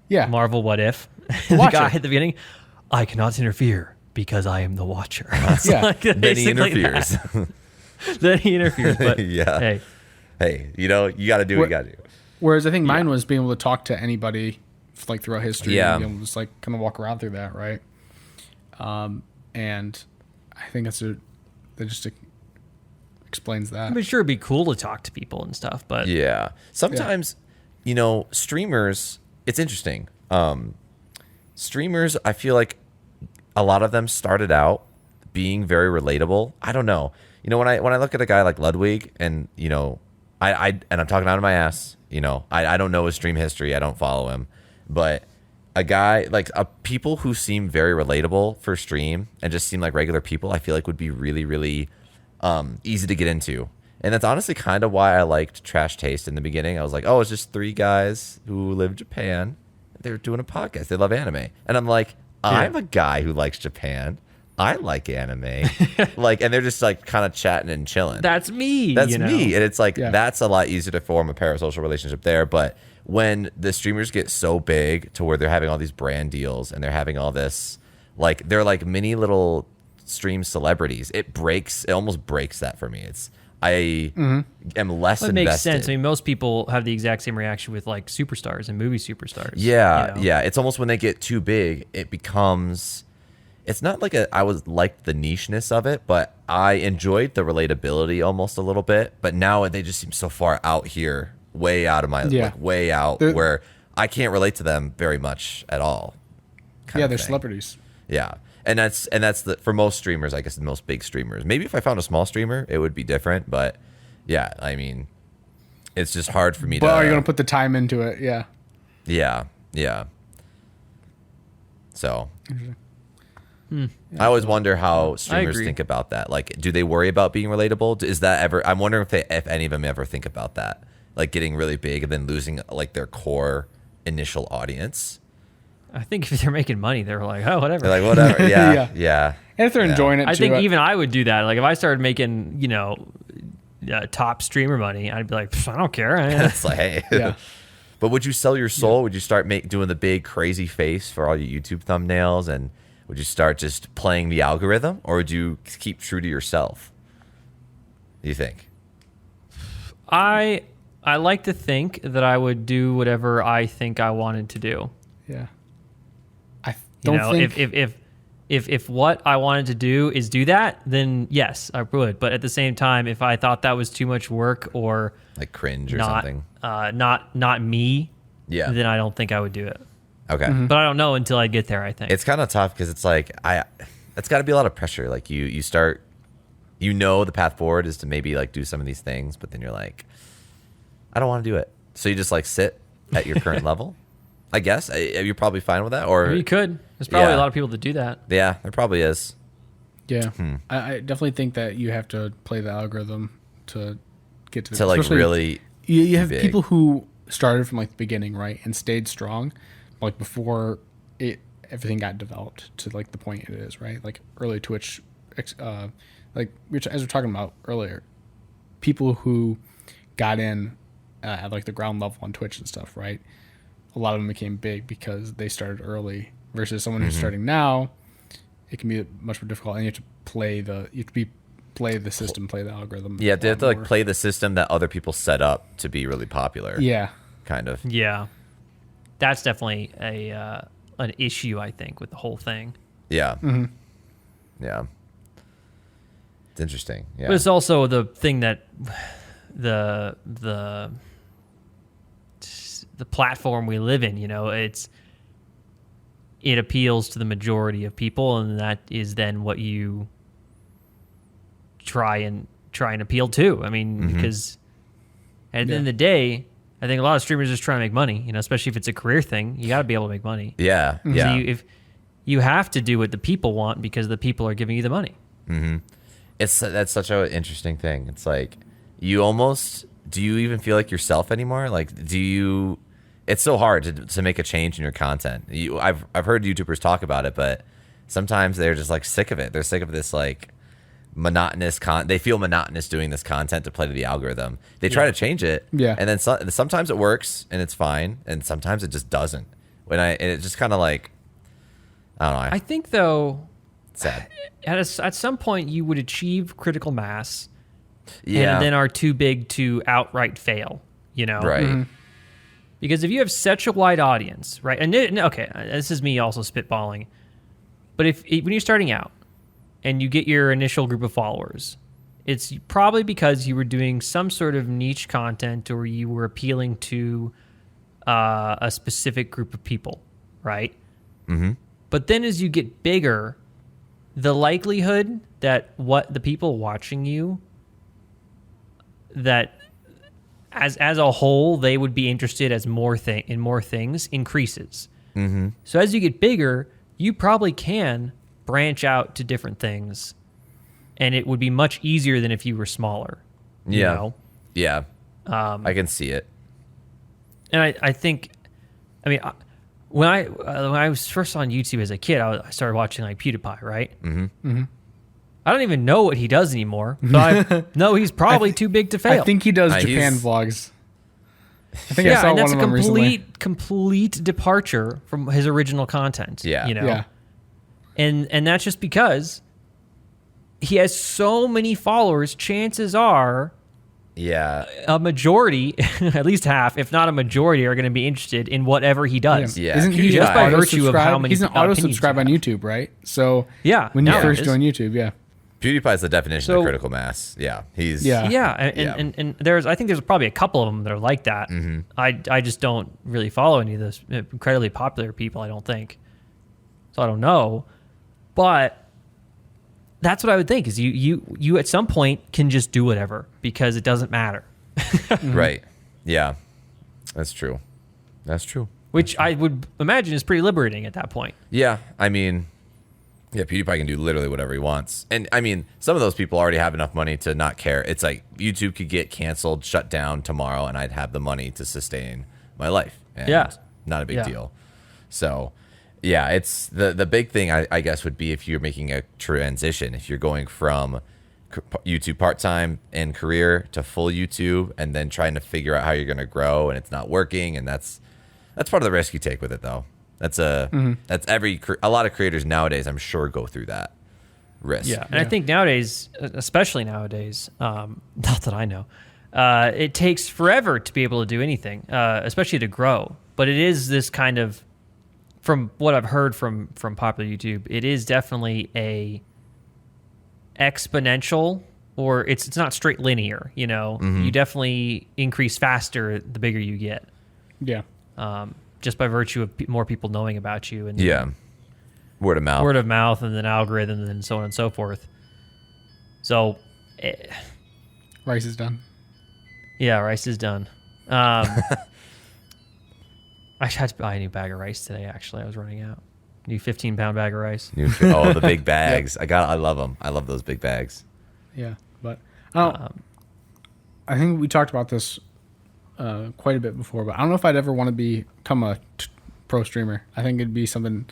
Yeah. Marvel What If? The guy at the beginning, I cannot interfere because I am the Watcher. Yeah. Then he interferes. Then he interferes. But yeah. Hey, you got to do what you got to do. Whereas I think mine was being able to talk to anybody like throughout history. Yeah. And be able to just like kind of walk around through that, right? And I think that just explains that. I'm sure it'd be cool to talk to people and stuff, but yeah, sometimes streamers, it's interesting. Streamers, I feel like a lot of them started out being very relatable. I don't know. When I look at a guy like Ludwig, and I'm talking out of my ass. I don't know his stream history. I don't follow him, but a guy like people who seem very relatable for stream and just seem like regular people, I feel like would be really, really easy to get into. And that's honestly kind of why I liked Trash Taste in the beginning. I was like, oh, it's just 3 guys who live in Japan. They're doing a podcast. They love anime. And I'm like, I'm a guy who likes Japan. I like anime. And they're just like kind of chatting and chilling. That's me. That's me. And it's like, that's a lot easier to form a parasocial relationship there. But when the streamers get so big to where they're having all these brand deals and they're having all this, like, they're like mini little stream celebrities, it almost breaks that for me. I am less invested. It makes sense. I mean, most people have the exact same reaction with like superstars and movie superstars. Yeah, yeah. It's almost when they get too big, it becomes. It's not like I liked the nicheness of it, but I enjoyed the relatability almost a little bit. But now they just seem so far out here, way out of my way out, where I can't relate to them very much at all. They're celebrities. Yeah. And that's for most streamers, I guess, the most big streamers. Maybe if I found a small streamer, it would be different. But yeah, I mean, it's just hard for me to. But are you going to put the time into it? Yeah. Yeah. Yeah. So. I always wonder how streamers think about that. Like, do they worry about being relatable? Is that ever? I'm wondering if any of them ever think about that, like getting really big and then losing like their core initial audience. I think if they're making money, they're like, oh, whatever. They're like, whatever. Yeah, yeah. And if they're enjoying it, I think even I would do that. Like if I started making, top streamer money, I'd be like, I don't care. It's like, hey. Yeah. But would you sell your soul? Would you start doing the big crazy face for all your YouTube thumbnails, and would you start just playing the algorithm, or would you keep true to yourself? What do you think? I like to think that I would do whatever I think I wanted to do. Yeah. I don't think if what I wanted to do is do that, then yes, I would. But at the same time, if I thought that was too much work or like cringe or something, not me, then I don't think I would do it. Okay. Mm-hmm. But I don't know until I get there, I think. It's kind of tough because it's like it's got to be a lot of pressure. Like you start, the path forward is to maybe like do some of these things, but then you're like, I don't want to do it. So you just like sit at your current level. I guess you're probably fine with that, or You could. There's probably Yeah. a lot of people that do that. yeah, there probably is. Yeah, I definitely think that you have to play the algorithm to get to the To like especially- really, You have big. people who started from like the beginning, right, and stayed strong, like before everything got developed to like the point it is, right? Like early Twitch, like as we're talking about earlier, people who got in at like the ground level on Twitch and stuff, right? A lot of them became big because they started early. Versus someone who's starting now, it can be much more difficult, and you have to play the system, play the algorithm. yeah, they a have to lot like more. play the system that other people set up to be really popular. Yeah, Kind of. Yeah. That's definitely an issue, I think, with the whole thing. Yeah. Yeah. It's interesting. Yeah. But it's also the thing that the platform we live in, it appeals to the majority of people, and that is then what you try and appeal to. I mean, because at the end of the day, I think a lot of streamers just trying to make money, especially if it's a career thing. You got to be able to make money. yeah. Yeah. So if you have to do what the people want because the people are giving you the money. That's such an interesting thing. It's like do you even feel like yourself anymore? Like it's so hard to make a change in your content. I've heard YouTubers talk about it, but sometimes they're just like sick of it. They're sick of this like monotonous they feel monotonous doing this content to play to the algorithm. They try to change it. Yeah. And then sometimes it works and it's fine, and sometimes it just doesn't. And it just kind of like I don't know. I think though, It's sad. at some point you would achieve critical mass, Yeah. and then are too big to outright fail. Right. Because if you have such a wide audience, right? And okay, this is me also spitballing, but when you're starting out and you get your initial group of followers, it's probably because you were doing some sort of niche content or you were appealing to a specific group of people, right? Mm-hmm. But then as you get bigger, the likelihood that what the people watching you, that as a whole they would be interested in more things increases. Mm-hmm. So as you get bigger, you probably can branch out to different things, and it would be much easier than if you were smaller. you Yeah. know? Yeah. I can see it. And I think, I mean, when I was first on YouTube as a kid, I started watching like PewDiePie, right? Mm-hmm. Mm-hmm. I don't even know what he does anymore, but I know he's probably too big to fail. I think he does He's- Japan vlogs. I think I yeah, saw and one that's of a them recently. complete departure from his original content. Yeah. Yeah. And that's just because he has so many followers. Chances are Yeah. a majority, at least half, if not a majority, are going to be interested in whatever he does. Yeah. Isn't he Just by auto virtue of how subscribe? many He's an auto opinions subscribe you on have. YouTube, right? So Yeah, when you now first it is. join YouTube, yeah. PewDiePie is the definition So- of critical mass. Yeah. He's Yeah. Yeah, Yeah. and I think there's probably a couple of them that are like that. Mm-hmm. I just don't really follow any of those incredibly popular people. I don't think, so I don't know, but that's what I would think is you at some point can just do whatever because it doesn't matter, right. Yeah. That's true. That's true. which I would imagine is pretty liberating at that point. Yeah. I mean, yeah, PewDiePie can do literally whatever he wants. And I mean, some of those people already have enough money to not care. It's like YouTube could get canceled, shut down tomorrow, and I'd have the money to sustain my life. And Yeah. Not a big Yeah. deal. So, yeah, it's the big thing, I guess, would be if you're making a transition, if you're going from YouTube part-time and career to full YouTube and then trying to figure out how you're going to grow and it's not working. And that's part of the risk you take with it, though. That's a lot of creators nowadays, I'm sure, go through that risk. Yeah, and I think nowadays, especially nowadays, not that I know, it takes forever to be able to do anything, especially to grow. But it is this kind of, from what I've heard from popular YouTube, it is definitely a exponential, or it's not straight linear. You definitely increase faster the bigger you get, Yeah. just by virtue of more people knowing about you and Yeah. Word of mouth. word of mouth and then algorithm and so on and so forth. So, Rice is done. yeah, rice is done. I had to buy a new bag of rice today. Actually, I was running out. New 15-pound bag of rice. Oh, the big bags. I love them. I love those big bags. Yeah, but I think we talked about this quite a bit before, but I don't know if I'd ever want to become a pro streamer. I think it'd be something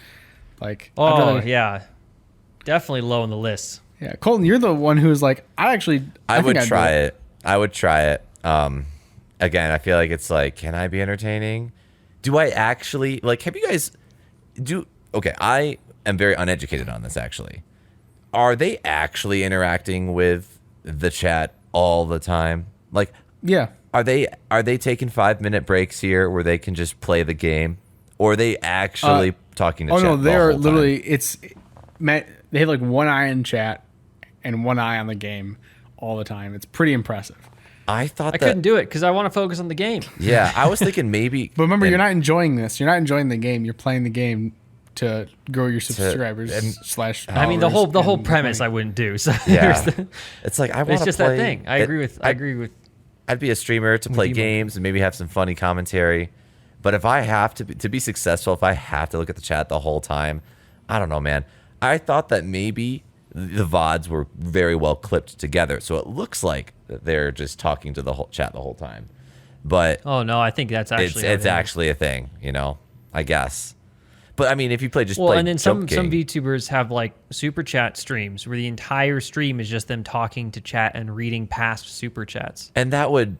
like Yeah, definitely low on the list. Yeah, Colton, you're the one who's like, I would try it. I would try it. Again, I feel like it's like, can I be entertaining? Do I actually like? Have you guys Okay, I am very uneducated on this. Actually, are they actually interacting with the chat all the time? Like, yeah, are they taking 5-minute breaks here where they can just play the game, or are they actually talking to chat? Oh no, they're the whole literally time? they have like one eye in chat and one eye on the game all the time. It's pretty impressive. I thought I couldn't do it because I want to focus on the game. Yeah, I was thinking maybe. But remember, you're not enjoying this. You're not enjoying the game. You're playing the game to grow your subscribers / I mean, the whole followers premise money. I wouldn't do. So Yeah, it's like I want to. it's just play, that thing. I agree with. I'd be a streamer to play you, games and maybe have some funny commentary. But if I have to be successful, if I have to look at the chat the whole time, I don't know, man. I thought that maybe the VODs were very well clipped together, so it looks like they're just talking to the whole chat the whole time. But Oh no, I think that's actually it's actually a thing, I guess. But I mean, if you play and then some VTubers have like super chat streams where the entire stream is just them talking to chat and reading past super chats. and that would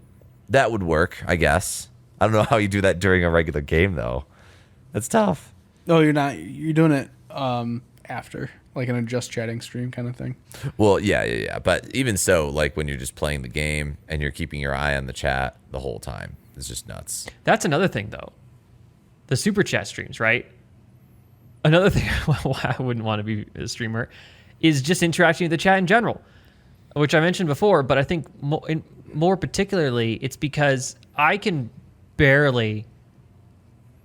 work, I guess. I don't know how you do that during a regular game though. That's tough. No, you're not. You're doing it after, like in a just chatting stream kind of thing. Well, yeah. But even so, like when you're just playing the game and you're keeping your eye on the chat the whole time, it's just nuts. That's another thing though. The super chat streams, right? Another thing why I wouldn't want to be a streamer is just interacting with the chat in general, which I mentioned before, but I think more particularly it's because I can barely,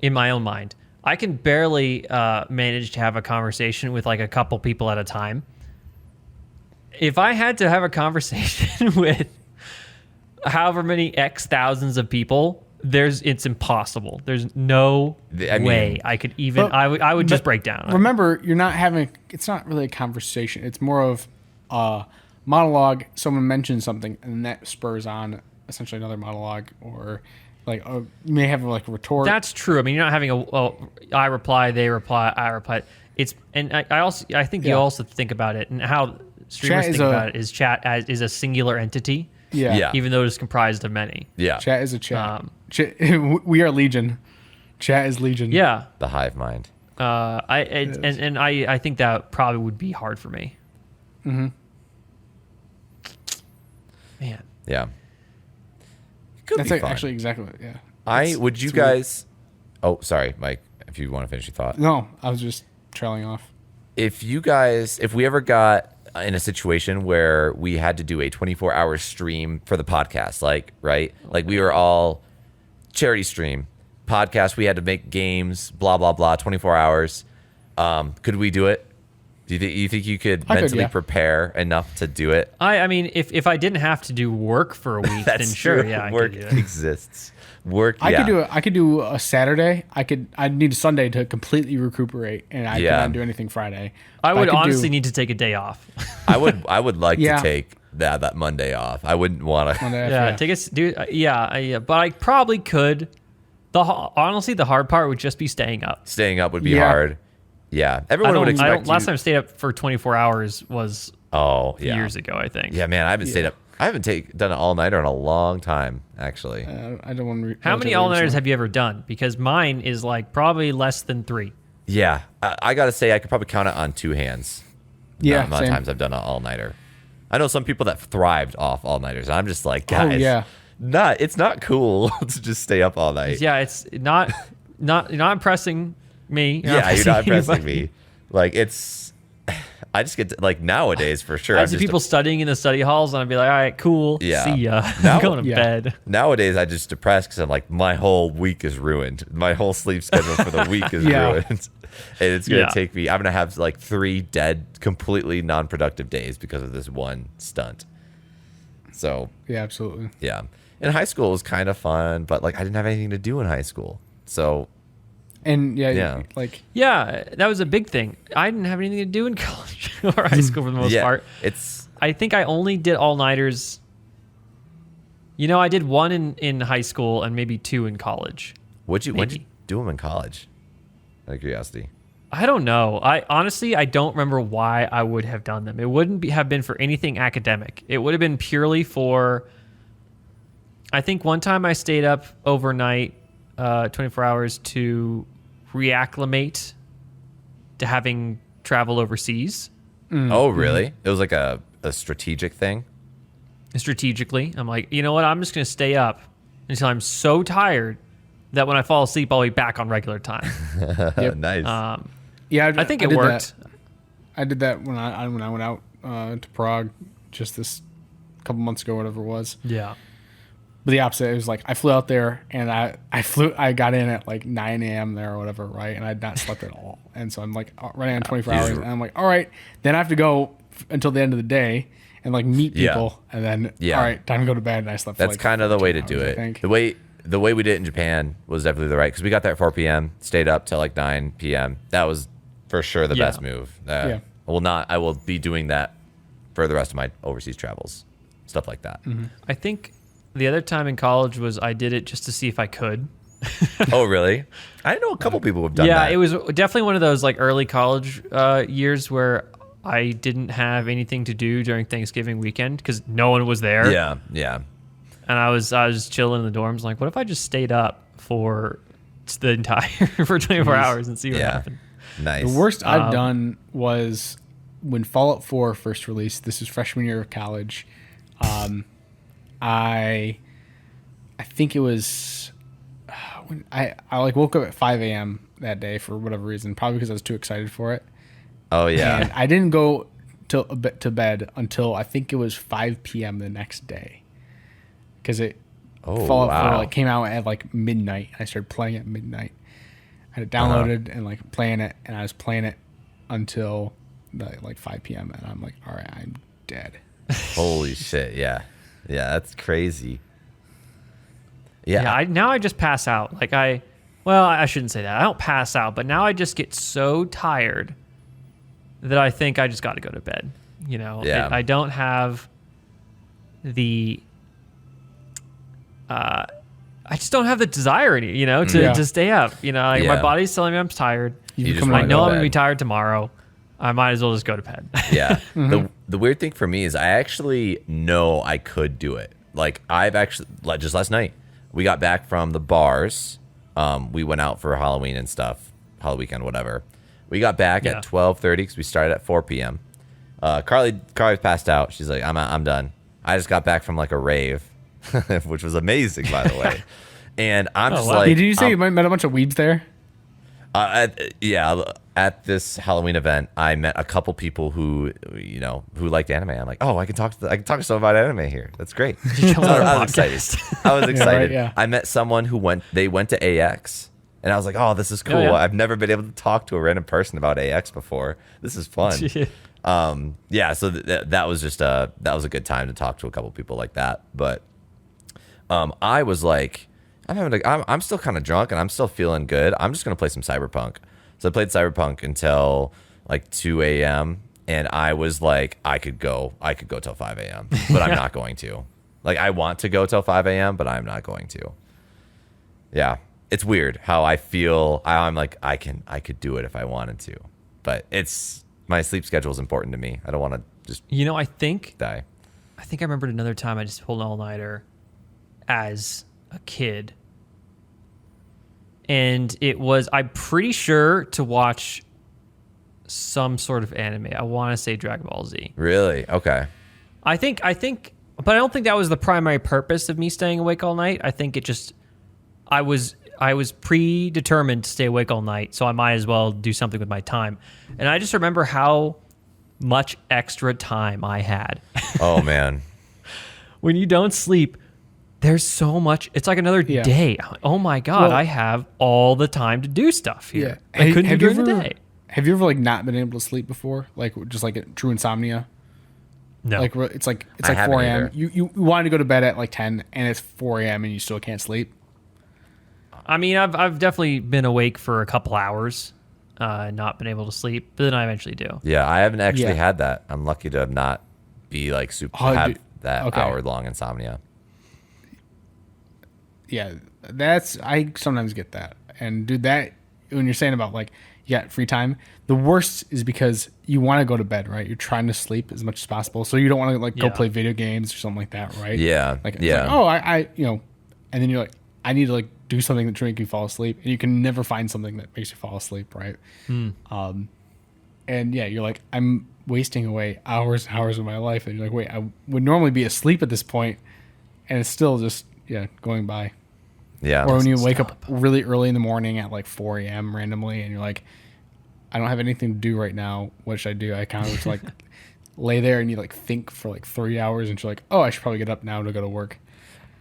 in my own mind, I can barely manage to have a conversation with like a couple people at a time. If I had to have a conversation with however many X thousands of people, it's impossible. There's no way I could even. I would just break down. Remember, you're not having. It's not really a conversation. It's more of a monologue. Someone mentions something, and that spurs on essentially another monologue, or like you may have like a retort. That's true. I mean, you're not having I reply, they reply, I reply. I think you also think about it, and how streamers think about it is chat is a singular entity. Yeah. Even though it is comprised of many. Yeah. Chat is a chat. We are legion. Chat is legion. Yeah. The hive mind. I think that probably would be hard for me. Mm-hmm. Man. Yeah. Could That's be fun. actually exactly what, yeah. Would you guys... Oh, sorry, Mike, if you want to finish your thought. No, I was just trailing off. If we ever got in a situation where we had to do a 24-hour stream for the podcast, like we were all charity stream podcast, we had to make games, blah blah blah, 24 hours, could we do it? Do you think you could mentally prepare enough to do it? I mean, if I didn't have to do work for a week, then sure, true. yeah, I work could do it. exists. Work. I could do a Saturday. I'd need a Sunday to completely recuperate, and I couldn't do anything Friday. I would honestly need to take a day off. I would like to take that Monday off. I wouldn't want to. But I probably could. Honestly, the hard part would just be staying up. Staying up would be hard. Yeah, everyone would expect. Last time I stayed up for 24 hours was years ago, I think. Yeah, man, I haven't stayed up. I haven't done an all-nighter in a long time, actually. I don't want to. How many all-nighters have you ever done? Because mine is like probably less than 3. Yeah, I got to say, I could probably count it on 2 hands. The amount of times I've done an all-nighter. I know some people that thrived off all-nighters, and I'm just like, guys, it's not cool to just stay up all night. Yeah, it's not you're not impressing me. You're not impressing me. Like, I just get to, like, nowadays for sure. I see people studying in the study halls, and I'd be like, all right, cool. Yeah. See ya. I'm going to bed. Nowadays, I just depressed because I'm like, my whole week is ruined. My whole sleep schedule for the week is ruined. And it's going to take me, I'm going to have like 3 dead, completely non-productive days because of this one stunt. So. Yeah, absolutely. Yeah. In high school, it was kind of fun, but like I didn't have anything to do in high school. So And Yeah. like Yeah, that was a big thing. I didn't have anything to do in college or high school for the most part. It's I think I only did all-nighters. I did one in high school and maybe two in college. what'd you Maybe. do them in college? Out of curiosity. I don't know. I honestly don't remember why I would have done them. It wouldn't have been for anything academic. It would have been purely for. I think one time I stayed up overnight, 24 hours to reacclimate to having travel overseas. Oh, really? It was like a strategic thing. Strategically, I'm like, you know what? I'm just going to stay up until I'm so tired that when I fall asleep, I'll be back on regular time. Nice. yeah, I think it did worked. that. I did that when I went out to Prague just this couple months ago, whatever it was. Yeah. But the opposite, it was like I flew out there and I got in at like 9 a.m. there or whatever, right? And I'd not slept at all. And so I'm like running on 24 hours, and I'm like, all right, then I have to go until the end of the day and like meet people, and then all right, time to go to bed. And I slept. That's for like kind of the way to 15 do hours, it. I think. The way we did it in Japan was definitely the right, because we got there at 4 p.m., stayed up till like 9 p.m. That was for sure the best move. Yeah. I will be doing that for the rest of my overseas travels, stuff like that. Mm-hmm. I think the other time in college was I did it just to see if I could. Oh, really? I know a couple people who've done Yeah, that. it was definitely one of those like early college years where I didn't have anything to do during Thanksgiving weekend because no one was there. Yeah, yeah. And I was just chilling in the dorms, like, what if I just stayed up for the entire for 24 hours and see what happened? Nice. The worst I've done was when Fallout 4 first released. This was freshman year of college. I think it was when I like woke up at 5 a.m. that day for whatever reason, probably because I was too excited for it. Oh, yeah. And I didn't go to bed until I think it was 5 p.m. the next day, because Fallout 4 like came out at like midnight. I started playing at midnight. I had it downloaded and like playing it, and I was playing it until like 5 p.m. and I'm like, all right, I'm dead. Holy shit, yeah. Yeah, that's crazy. Yeah. Yeah, now I just pass out. Like I shouldn't say that. I don't pass out, but now I just get so tired that I think I just got to go to bed. Yeah. I don't have the. I just don't have the desire, to stay up. My body's telling me I'm tired. You just I wanna know go I'm to gonna be bed. tired tomorrow. I might as well just go to bed. Yeah. The weird thing for me is I actually know I could do it. Like I've actually, like just last night, we got back from the bars. We went out for Halloween and stuff, Halloween weekend, whatever. We got back at 12:30 because we started at 4 p.m. Carly passed out. She's like, I'm done. I just got back from like a rave, which was amazing, by the way. And I'm just wow. like, Did you say you met a bunch of weebs there? At this Halloween event, I met a couple people who liked anime. I'm like, oh, I can talk to someone about anime here. That's great. So I was excited. I was excited. Yeah. I met someone who went to AX, and I was like, oh, this is cool. Oh, yeah. I've never been able to talk to a random person about AX before. This is fun. So that was just that was a good time to talk to a couple people like that. But I was like, I'm still kind of drunk and I'm still feeling good. I'm just gonna play some Cyberpunk. So I played Cyberpunk until like 2 a.m. and I was like, I could go till 5 a.m. but I'm not going to. Like I want to go till 5 a.m. but I'm not going to. Yeah, it's weird how I feel. I'm like I could do it if I wanted to, but my sleep schedule is important to me. I don't want to just I think die. I remembered another time I just pulled an all-nighter as a kid. And it was, I'm pretty sure, to watch some sort of anime. I want to say Dragon Ball Z. Really? Okay. I think, but I don't think that was the primary purpose of me staying awake all night. I think it just, I was predetermined to stay awake all night, so I might as well do something with my time. And I just remember how much extra time I had. Oh man. When you don't sleep, there's so much. It's like another day. Oh my God, Well, I have all the time to do stuff here. Yeah. I couldn't do during the day. Have you ever like not been able to sleep before? Like just like a true insomnia? No. Like it's like I haven't 4 a.m. either. You wanted to go to bed at like 10 and it's 4 a.m. and you still can't sleep. I mean, I've definitely been awake for a couple hours, not been able to sleep, but then I eventually do. Yeah, I haven't actually Yeah. had that. I'm lucky to have not be like super Oh, have dude. that Okay. hour long insomnia. Yeah, I sometimes get that. And dude, that when you're saying about like you got free time, the worst is because you want to go to bed, right? You're trying to sleep as much as possible, so you don't want to like go Yeah. play video games or something like that, right? Yeah, Like, it's yeah. like, oh, I and then you're like, I need to like do something to make you fall asleep, and you can never find something that makes you fall asleep, right? And yeah, you're like, I'm wasting away hours and hours of my life, and you're like, wait, I would normally be asleep at this point, and it's still just going by. Yeah. Or when you Doesn't wake up stop. really early in the morning at like 4 a.m. randomly, and you're like, I don't have anything to do right now. What should I do? I kind of just like lay there and you like think for like 3 hours, and you're like, oh, I should probably get up now to go to work.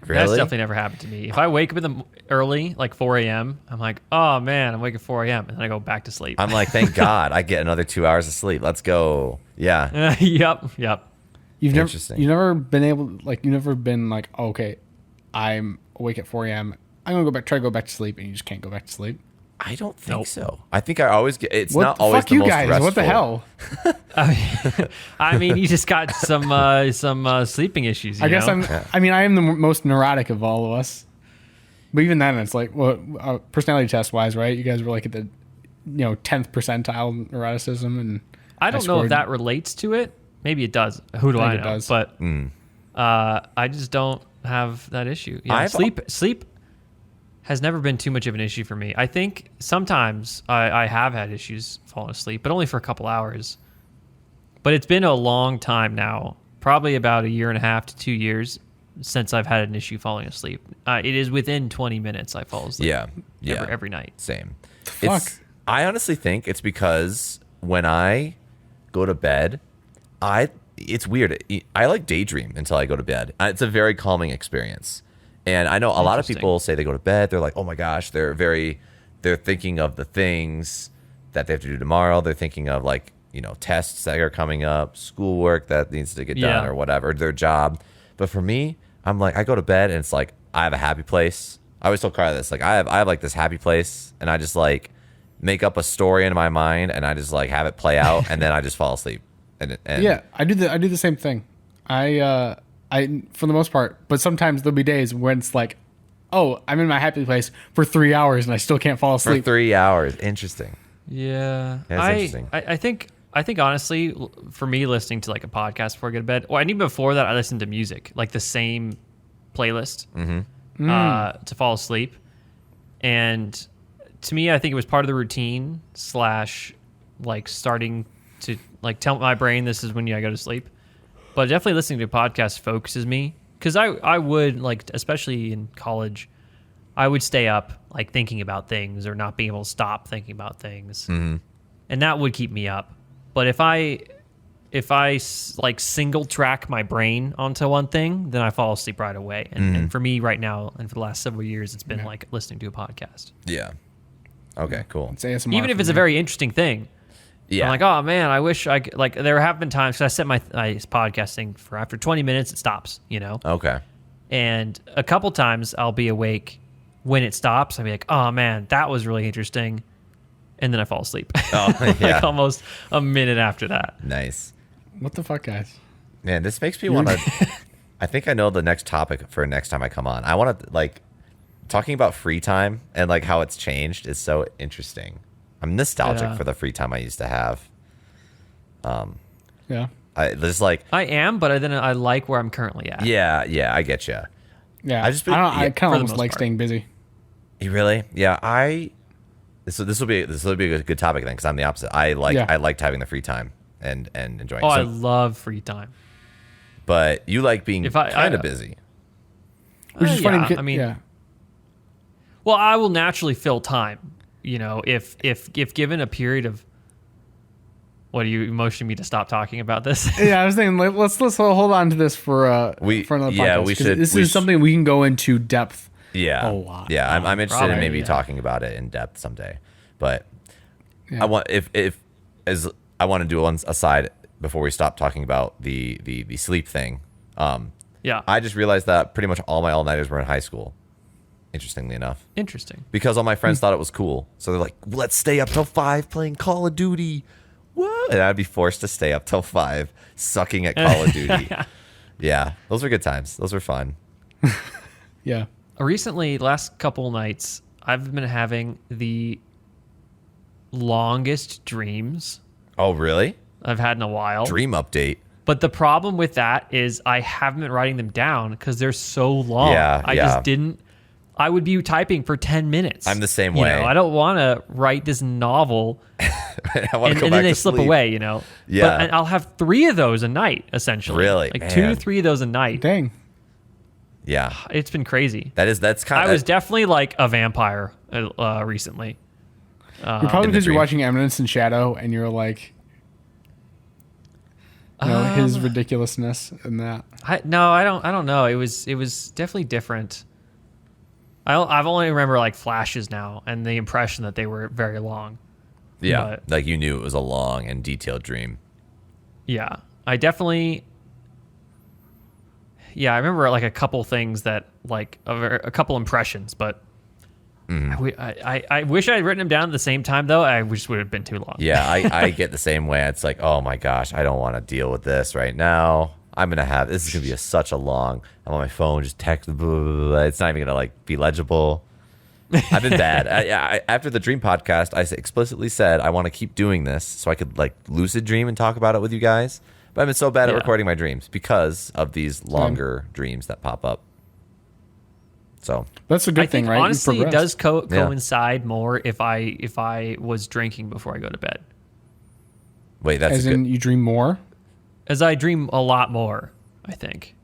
That's Really? definitely never happened to me. If I wake up in the early, like 4 a.m., I'm like, oh man, I'm waking at 4 a.m. and then I go back to sleep. I'm like, thank God I get another 2 hours of sleep. Let's go. Yeah. Yep. Interesting. You've never been able, like, you've never been like, oh, okay, I'm awake at 4 a.m. I'm gonna try to go back to sleep, and you just can't go back to sleep. I don't think Nope. so. I think I always get. It's What not the always fuck, the you most guys? restful. What the hell? I mean, you just got some sleeping issues. I guess know? I am the most neurotic of all of us. But even then, it's like, well, personality test wise, right? You guys were like at the 10th percentile neuroticism, and I don't know if scored- that relates to it. Maybe it does. Who do I think know? it does. But I just don't have that issue. Yeah, I've- sleep has never been too much of an issue for me. I think sometimes I have had issues falling asleep, but only for a couple hours. But it's been a long time now, probably about 1.5 to 2 years since I've had an issue falling asleep. It is within 20 minutes I fall asleep. Yeah. Every night. Same. fuck? I honestly think it's because when I go to bed, it's weird. I like daydream until I go to bed. It's a very calming experience. And I know a lot of Interesting. people say they go to bed, they're like, oh my gosh, they're thinking of the things that they have to do tomorrow. They're thinking of like, tests that are coming up, schoolwork that needs to get done Yeah. or whatever, their job. But for me, I'm like, I go to bed and it's like, I have a happy place. I always tell Carla this, like I have like this happy place, and I just like make up a story in my mind and I just like have it play out and then I just fall asleep. And Yeah, I do the same thing. I for the most part, but sometimes there'll be days when it's like, oh, I'm in my happy place for 3 hours and I still can't fall for asleep. 3 hours. Interesting. Yeah, That's interesting. I think honestly, for me, listening to like a podcast before I go to bed, or even before that, I listen to music, like the same playlist to fall asleep. And to me, I think it was part of the routine / like starting to like tell my brain this is when I go to sleep. But definitely listening to podcasts focuses me, because I would like, especially in college, I would stay up like thinking about things or not being able to stop thinking about things, and that would keep me up. But if I like single track my brain onto one thing, then I fall asleep right away. And for me right now, and for the last several years, it's been like listening to a podcast, Yeah. Okay, cool. It's ASMR even if for it's a me. very interesting thing. Yeah. I'm like, oh man, I wish I could, like, there have been times, 'cause I set my podcasting for after 20 minutes, it stops, Okay. And a couple times I'll be awake when it stops. I'll be like, oh man, that was really interesting. And then I fall asleep. Oh, yeah. Like almost a minute after that. Nice. What the fuck, guys? Man, this makes me want to. I think I know the next topic for next time I come on. I want to like talking about free time and like how it's changed is so interesting. I'm nostalgic Yeah. for the free time I used to have. Yeah, I just like I am, but then I like where I'm currently at. yeah, I get you. yeah. I just been- I yeah, kind for of the almost most like part. staying busy. You really? Yeah, So this will be a good topic then, because I'm the opposite. I liked having the free time and enjoying. Oh, it. I love free time. But you like being If I- kind of I- busy. Which is funny. Yeah, Because, I mean, yeah, well, I will naturally fill time. If given a period of. What, are you motioning me to stop talking about this? yeah. I was thinking, like, let's hold on to this for another podcast. we 'cause should- This we is sh- something we can go into depth. Yeah, A lot. Yeah, I'm interested in Probably, maybe yeah. talking about it in depth someday. But Yeah. I want I want to do one aside before we stop talking about the sleep thing. Yeah. I just realized that pretty much all my all-nighters were in high school. interestingly enough. Interesting. Because all my friends thought it was cool. So they're like, let's stay up till 5 playing Call of Duty. What? And I'd be forced to stay up till 5 sucking at Call of Duty. Yeah, those were good times. Those were fun. Yeah. Recently, last couple nights, I've been having the longest dreams Oh, really? I've had in a while. Dream update. But the problem with that is I haven't been writing them down because they're so long. Yeah, I yeah. just didn't. I would be typing for 10 minutes. I'm the same You way. know, I don't want to write this novel I want to go and back then they to slip sleep. away, you know. Yeah. But I'll have 3 of those a night, essentially. Really? Like 2 Man. to 3 of those a night. Dang. Yeah. It's been crazy. That's kind of. I was definitely like a vampire recently. You're probably in the because you're dream. watching Eminence and Shadow and you're like, his ridiculousness and that. I don't know. It was definitely different. I've only remember like flashes now and the impression that they were very long. Yeah. but- Like you knew it was a long and detailed dream. Yeah, I definitely. Yeah, I remember like a couple things that like a couple impressions, but I wish I had written them down at the same time though. I wish it would have been too long. Yeah, I get the same way. It's like, oh my gosh, I don't want to deal with this right now. This is gonna be such a long. I'm on my phone, just text. Blah, blah, blah, blah. It's not even gonna like be legible. I've been bad. After the dream podcast, I explicitly said I want to keep doing this so I could like lucid dream and talk about it with you guys. But I've been so bad at Yeah. recording my dreams because of these longer dreams that pop up. So That's a I good thing, think right? You've honestly, it progressed. does Yeah. coincide more if I was drinking before I go to bed, wait, that's As a in, good. you dream more. as I dream a lot more. I think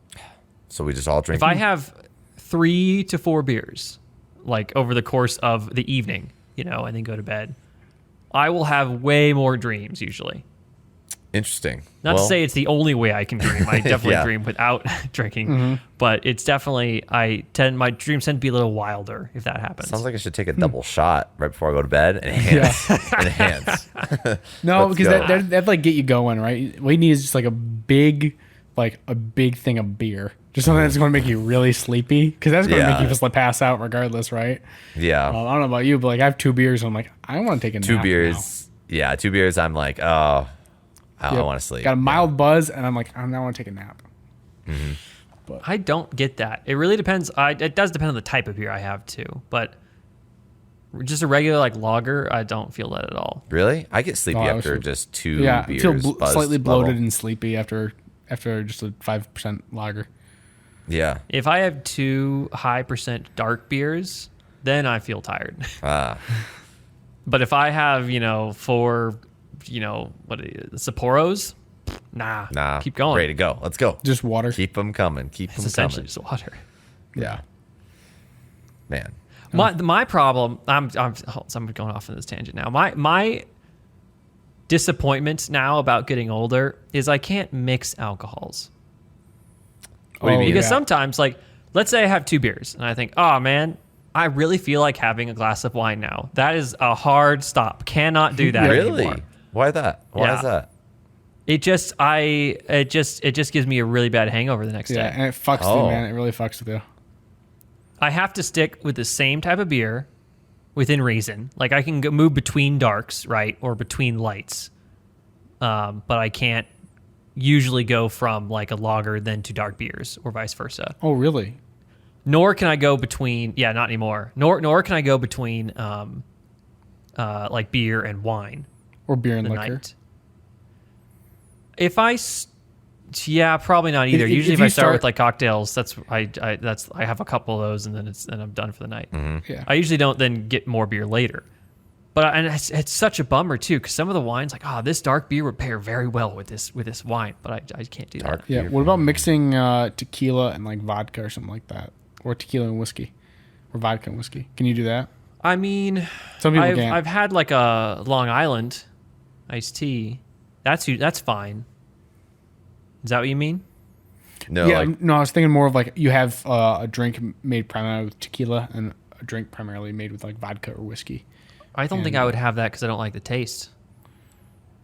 So we just all drink. if I have 3 to 4 beers, like over the course of the evening, and then go to bed, I will have way more dreams usually. Interesting. Not to Well, say it's the only way I can dream. I definitely Yeah. dream without drinking, but it's definitely my dreams tend to be a little wilder if that happens. sounds like I should take a double shot right before I go to bed. Enhance. Enhance. No, Let's because go. that like get you going, right? What you need is just like a big thing of beer, just something that's going to make you really sleepy, because that's going to make Yeah. you just like pass out regardless, right? Yeah. I don't know about you, but like I have 2 beers, and I'm like, I want to take a nap 2 now. beers. Yeah, 2 beers. I'm like, oh, I Yep. want to sleep. Got a mild buzz, and I'm like, I now want to take a nap. I don't get that. It really depends. It does depend on the type of beer I have too, but just a regular like lager, I don't feel that at all. Really? I get sleepy No, I was after sure. just 2 Yeah, I beers. feel buzz slightly bloated level. and sleepy after just a 5% lager. Yeah. If I have 2 high% dark beers, then I feel tired. Ah. But if I have 4, Sapporos, Nah. keep going. Ready to go. Let's go. Just water. Keep them coming. Keep It's them essentially coming. just water. Yeah. Man. My problem. I'm going off on this tangent now. My disappointment now about getting older is I can't mix alcohols. What do you mean? Because yeah. sometimes, like, let's say I have 2 beers and I think, oh man, I really feel like having a glass of wine now. That is a hard stop. Cannot do that Really? anymore. Why that? Why Yeah. is that? It just gives me a really bad hangover the next Yeah, day. and it fucks with Oh. you, man. It really fucks with you. I have to stick with the same type of beer within reason. Like I can move between darks, right, or between lights, but I can't usually go from like a lager then to dark beers or vice versa. Oh, really? Nor can I go between not anymore. Nor can I go between like beer and wine Or beer and the liquor? night. If I probably not either. If Usually if you I start start- with like cocktails, I have a couple of those and then I'm done for the night. Yeah. I usually don't then get more beer later. But and it's such a bummer too, because some of the wines like, this dark beer would pair very well with this wine, but I can't do Dark that. Yeah. beer. What about mixing tequila and like vodka or something like that? Or tequila and whiskey? Or vodka and whiskey? Can you do that? I mean, Some people I've can't. had like a Long Island iced tea. That's fine. Is that what you mean? No, yeah, like, no, I was thinking more of like you have a drink made primarily with tequila and a drink primarily made with like vodka or whiskey. I don't think And- I would have that because I don't like the taste.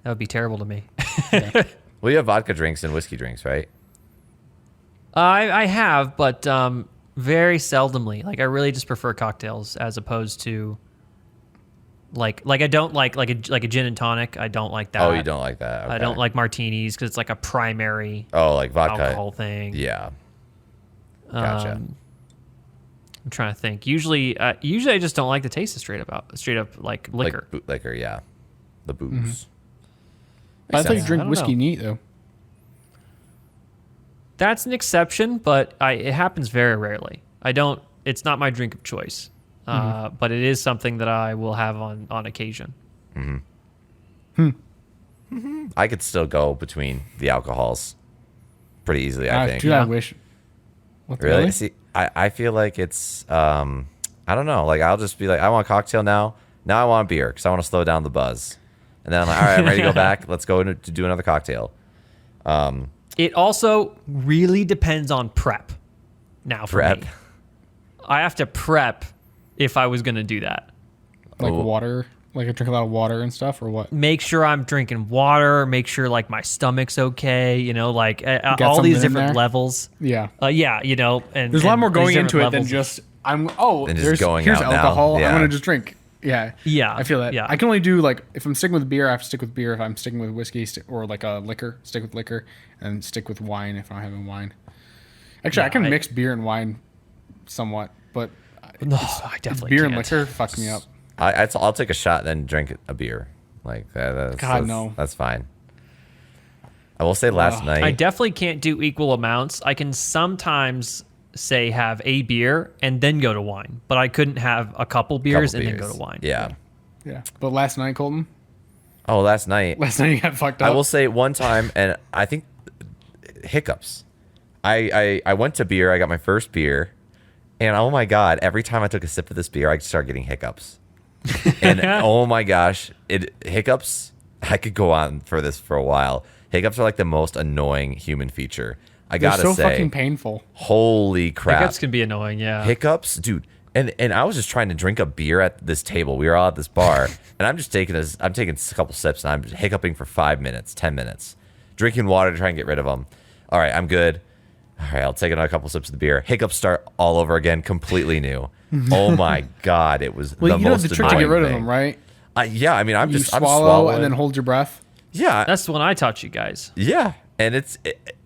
That would be terrible to me. well, you have vodka drinks and whiskey drinks, right? I have, but Very seldomly. Like I really just prefer cocktails as opposed to like I don't like a gin and tonic. I don't like that. Oh, you don't like that? Okay. I don't like martinis because it's like a primary like vodka alcohol thing. Yeah. Gotcha. I'm trying to think. Usually I just don't like the taste of straight up like liquor. Like liquor, yeah. The booze. I thought you I drink don't whiskey know. neat though. That's an exception, but it happens very rarely. It's not my drink of choice, but it is something that I will have on occasion. I could still go between the alcohols pretty easily, I think. Dude, I wish. What, Really? See, I feel like it's, I don't know. Like, I'll just be like, I want a cocktail now. Now I want a beer because I want to slow down the buzz. And then I'm like, all right, I'm ready to go back. Let's go to do another cocktail. It also really depends on prep. Now for Prep. me, I have to prep if I was going to do that. Like Oh. water? Like I drink a lot of water and stuff, or what? Make sure I'm drinking water. Make sure like my stomach's okay. You know, like all something these in different there? levels. Yeah. Yeah, you know, and There's a lot more these going different into it than levels. just Than just going here's out now. alcohol. Yeah. I'm gonna just drink. Yeah. Yeah, I feel that. yeah. I can only do like if I'm sticking with beer, I have to stick with beer. If I'm sticking with whiskey or like a liquor, stick with liquor, and stick with wine if I'm having wine. Actually, Yeah, I can mix beer and wine somewhat, but No, I definitely beer can't. and liquor fuck me up. I'll take a shot, then drink a beer. Like, that's, no. That's fine. I will say last night. I definitely can't do equal amounts. I can sometimes say have a beer and then go to wine, but I couldn't have a couple beers and then go to wine. Yeah. Yeah. But last night, Colton, Oh, last night. you got fucked up. I will say one time, and I think hiccups. I went to beer. I got my first beer, and oh my god! Every time I took a sip of this beer, I start getting hiccups. And oh my gosh, hiccups. I could go on for this for a while. Hiccups are like the most annoying human feature. I They're gotta so say, fucking painful. holy crap! Hiccups can be annoying, yeah. Hiccups, dude. And I was just trying to drink a beer at this table. We were all at this bar, and I'm taking a couple sips, and I'm just hiccuping for 5 minutes, 10 minutes, drinking water to try and get rid of them. All right, I'm good. All right, I'll take another couple sips of the beer. Hiccups start all over again, completely new. Oh my god, it was Well, the you know most the trick to get rid of annoying them, right? thing. Yeah, I mean, I'm You I'm swallow swallowing. and then hold your breath. Yeah, That's the one I taught you guys. yeah, and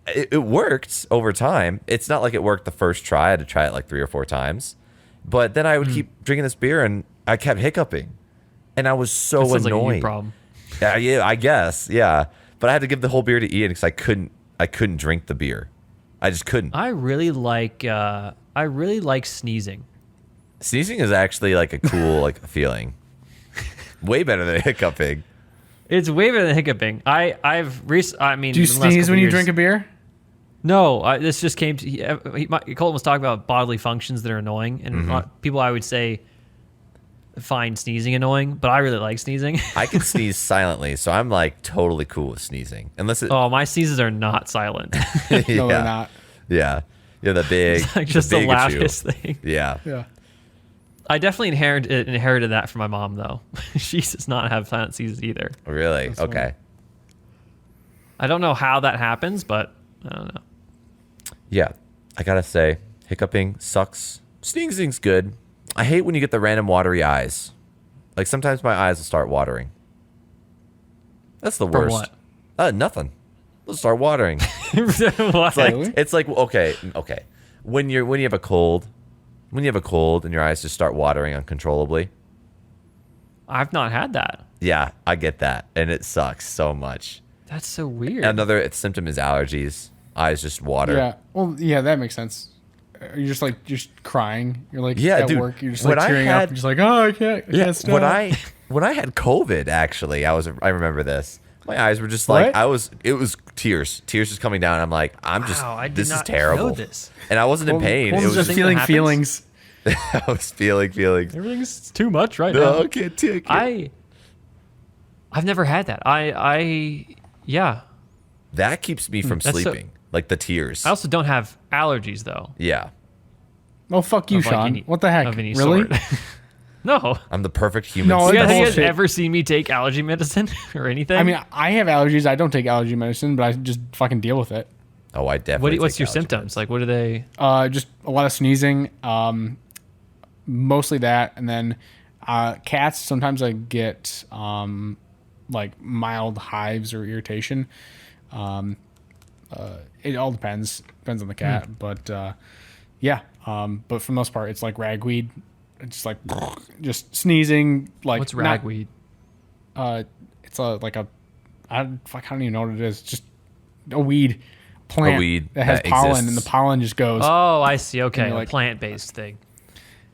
it worked over time. It's not like it worked the first try. I had to try it like 3 or 4 times. But then I would keep drinking this beer, and I kept hiccuping, and I was so That sounds like a you annoyed. problem. Yeah, I guess, yeah. But I had to give the whole beer to Ian because I couldn't drink the beer. I just couldn't. I really like sneezing. Sneezing is actually like a cool like feeling. Way better than hiccuping. It's way better than hiccuping. I mean, Do you in the last sneeze couple when you years- drink a beer? No, this just came to Colton was talking about bodily functions that are annoying, and people I would say find sneezing annoying, but I really like sneezing. I can sneeze silently, so I'm like totally cool with sneezing. Unless it, Oh, my sneezes are not silent. yeah, No, they're not. yeah, the big, It's like just the big loudest thing. Yeah, Yeah. I definitely inherited that from my mom, though. She does not have silent sneezes either. really. That's Okay. I don't know how that happens, but I don't know. Yeah, I gotta say, hiccuping sucks. Sneezing's good. I hate when you get the random watery eyes. Like sometimes my eyes will start watering. That's the For worst. what? Nothing. They'll start watering. What? It's like Really? it's like okay. When you have a cold, and your eyes just start watering uncontrollably. I've not had that. Yeah, I get that, and it sucks so much. That's so weird. Another symptom is allergies. Eyes just water. Yeah. Well, yeah, that makes sense. You're just like just crying. You're like Yeah, at dude, work. You're just when like I tearing had- up. You're just like, oh, I can't stop. when I had COVID, actually, I remember this. My eyes were just like What? it was tears just coming down. I'm like, Wow, I did this is not terrible. know this. And I wasn't in pain. It was just thing feeling that happens? feelings. I was feeling feelings. Everything's too much right No, now. I can't take it. I've never had that. Yeah. That keeps me from That's so- sleeping. Like the tears. I also don't have allergies though. Yeah. Oh, fuck you, Of, like, Sean. any- What the heck? of any Really? sort. No. I'm the perfect human. No, You What guys, the you guys bullshit? ever seen me take allergy medicine or anything? I mean, I have allergies. I don't take allergy medicine, but I just fucking deal with it. Oh, I definitely. What's take your allergy symptoms? meds. Like, what are they? Just a lot of sneezing, mostly that, and then cats. Sometimes I get like mild hives or irritation. It all depends on the cat, but yeah. But for the most part, it's like ragweed. It's just like just sneezing. Like What's ragweed? It's like a I don't even know what it is. Just a weed plant A weed that has that pollen, exists. and the pollen just goes. Oh, I see. Okay, you're a like- plant-based thing.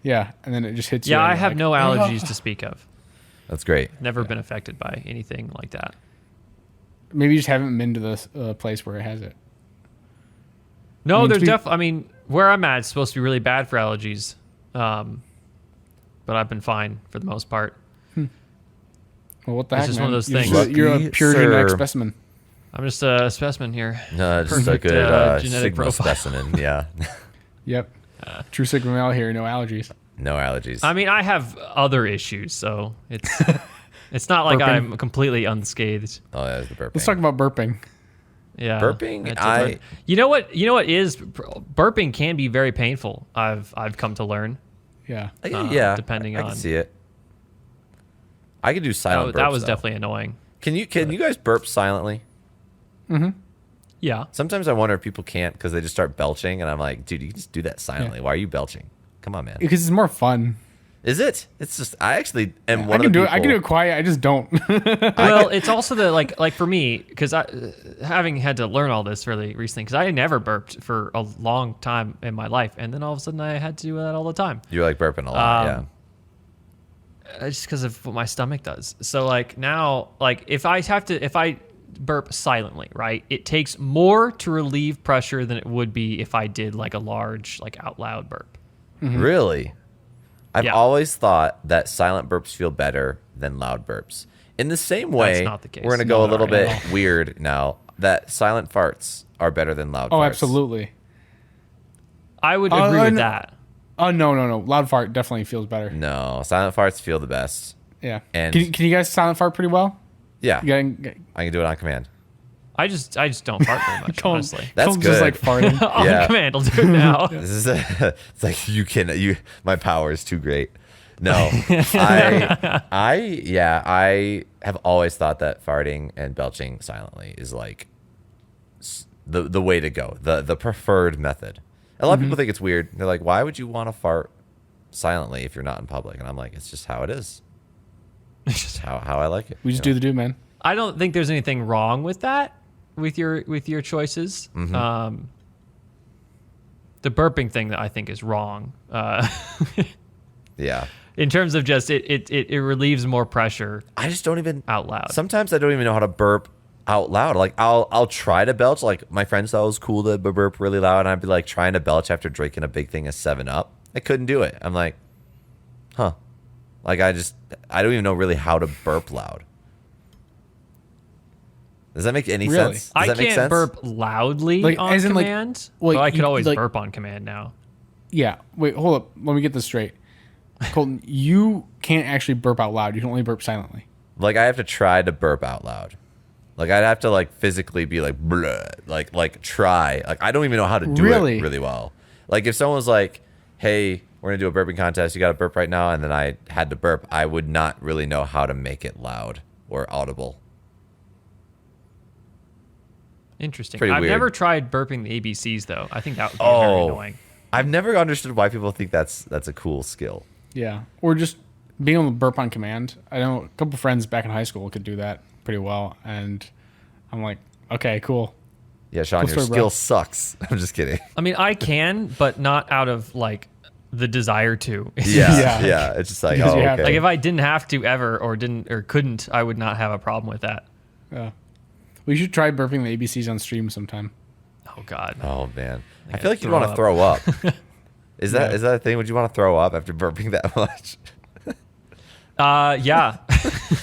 Yeah, and then it just hits you. Yeah, and I you're have like, no allergies to speak of. That's great. Never been affected by anything like that. Maybe you just haven't been to the place where it has it. No, I mean, to there's be- definitely. I mean, where I'm at, it's supposed to be really bad for allergies, but I've been fine for the most part. Well, what the It's heck, just man? one of those You're things. just- You're a Lucky pure sir. genetic specimen. I'm just a specimen here. No, just Perfect, a good genetic Sigma profile. specimen. Yeah. Yep. True Sigma male here, no allergies. No allergies. I mean, I have other issues, so it's not like Burping. I'm completely unscathed. Oh, yeah, the burping. Let's talk about burping. Yeah, Burping, That's I- different. You know what is burping can be very painful. I've come to learn. Yeah. Yeah, depending I on- can see it. I can do silent burps. That was though. definitely annoying. Can you guys burp silently? Yeah. Sometimes I wonder if people can't because they just start belching, and I'm like, dude, you can just do that silently. Why are you belching? Come on, man. Because it's more fun. Is it? It's just I actually am I one can of the do people. it. I can do it quiet. I just don't. Well, it's also the like for me because I having had to learn all this really recently because I never burped for a long time in my life, and then all of a sudden I had to do that all the time. You're like burping a lot. Yeah. Just because of what my stomach does. So like now, like if I burp silently, right? It takes more to relieve pressure than it would be if I did like a large, like out loud burp. Really? I've Yeah. always thought that silent burps feel better than loud burps. In the same way, not the case. we're going to go No, a little not at bit weird now that silent farts are better than loud farts. Oh, absolutely. I would agree with no. that. Oh, no. Loud fart definitely feels better. No, silent farts feel the best. Yeah. And- Can you guys silent fart pretty well? Yeah, You got I can do it on command. I just don't fart very much, honestly. That's Cole's just good. like farting. On Yeah. command, I'll do it now. This is it's like my power is too great. No, I have always thought that farting and belching silently is like the way to go, the preferred method. A lot of people think it's weird. They're like, why would you want to fart silently if you're not in public? And I'm like, it's just how it is. It's just how I like it. We just do the do, man. I don't think there's anything wrong with that, with your choices. Mm-hmm. The burping thing that I think is wrong. Yeah. In terms of just it relieves more pressure I just don't even out loud. Sometimes I don't even know how to burp out loud. Like I'll try to belch. Like my friends thought it was cool to burp really loud, and I'd be like trying to belch after drinking a big thing of 7-Up. I couldn't do it. I'm like, huh. Like I don't even know really how to burp loud. Does that make any Really? sense? Does I that make can't sense? burp loudly Like, on as in, like- command, like, but I could you- always like- burp on command now. Yeah. Wait, hold up. Let me get this straight. Colton, you can't actually burp out loud. You can only burp silently. Like I have to try to burp out loud. Like I'd have to like physically be like bleh, like try. Like I don't even know how to do Really? it really well. Like if someone was like, "Hey, we're gonna do a burping contest. You got to burp right now," and then I had to burp, I would not really know how to make it loud or audible. Interesting. Pretty I've weird. never tried burping the ABCs though. I think that would be very annoying. I've never understood why people think that's a cool skill. Yeah. Or just being able to burp on command. I know a couple friends back in high school could do that pretty well. And I'm like, okay, cool. Yeah, Sean, Cool your story, skill bro. sucks. I'm just kidding. I mean, I can, but not out of like the desire to. Yeah, Yeah. yeah. It's just like, Because oh, you have- okay. Like if I didn't have to ever or couldn't, I would not have a problem with that. Yeah. We should try burping the ABCs on stream sometime. Oh God. Oh man, I gotta feel like you'd throw want to up. throw up. Is that Yeah. a thing? Would you want to throw up after burping that much? Yeah,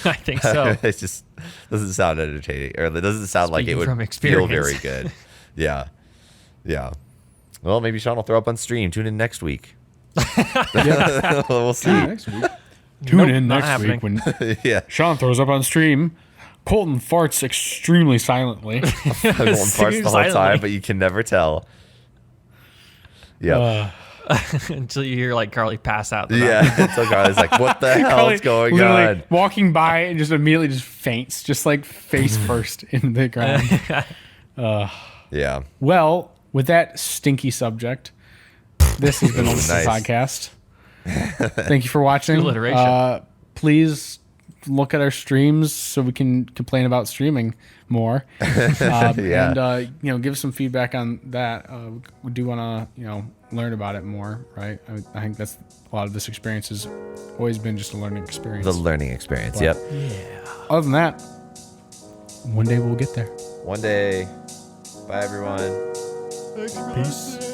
I think so. It just doesn't sound entertaining, or it doesn't sound like it Speaking would from feel experience. very good. Yeah, yeah. Well, maybe Sean will throw up on stream. Tune in next week. We'll see. Next week. Tune in not next happening. week when Yeah, Sean throws up on stream. Colton farts extremely silently. Colton farts the whole time, Silently. but you can never tell. Yeah. Until you hear like Carly pass out. Yeah. So Carly's like, what the hell is going literally on? walking by and just immediately just faints, just like face first in the ground. Yeah. Well, with that stinky subject, this has been the Nice. podcast. Thank you for watching. Alliteration. Please look at our streams so we can complain about streaming more. Yeah. And give us some feedback on that. We do want to learn about it more, right? I think that's a lot of this experience has always been just a learning experience. The learning experience. But- Yep. Other than that, one day we'll get there. One day. Bye, everyone. Peace.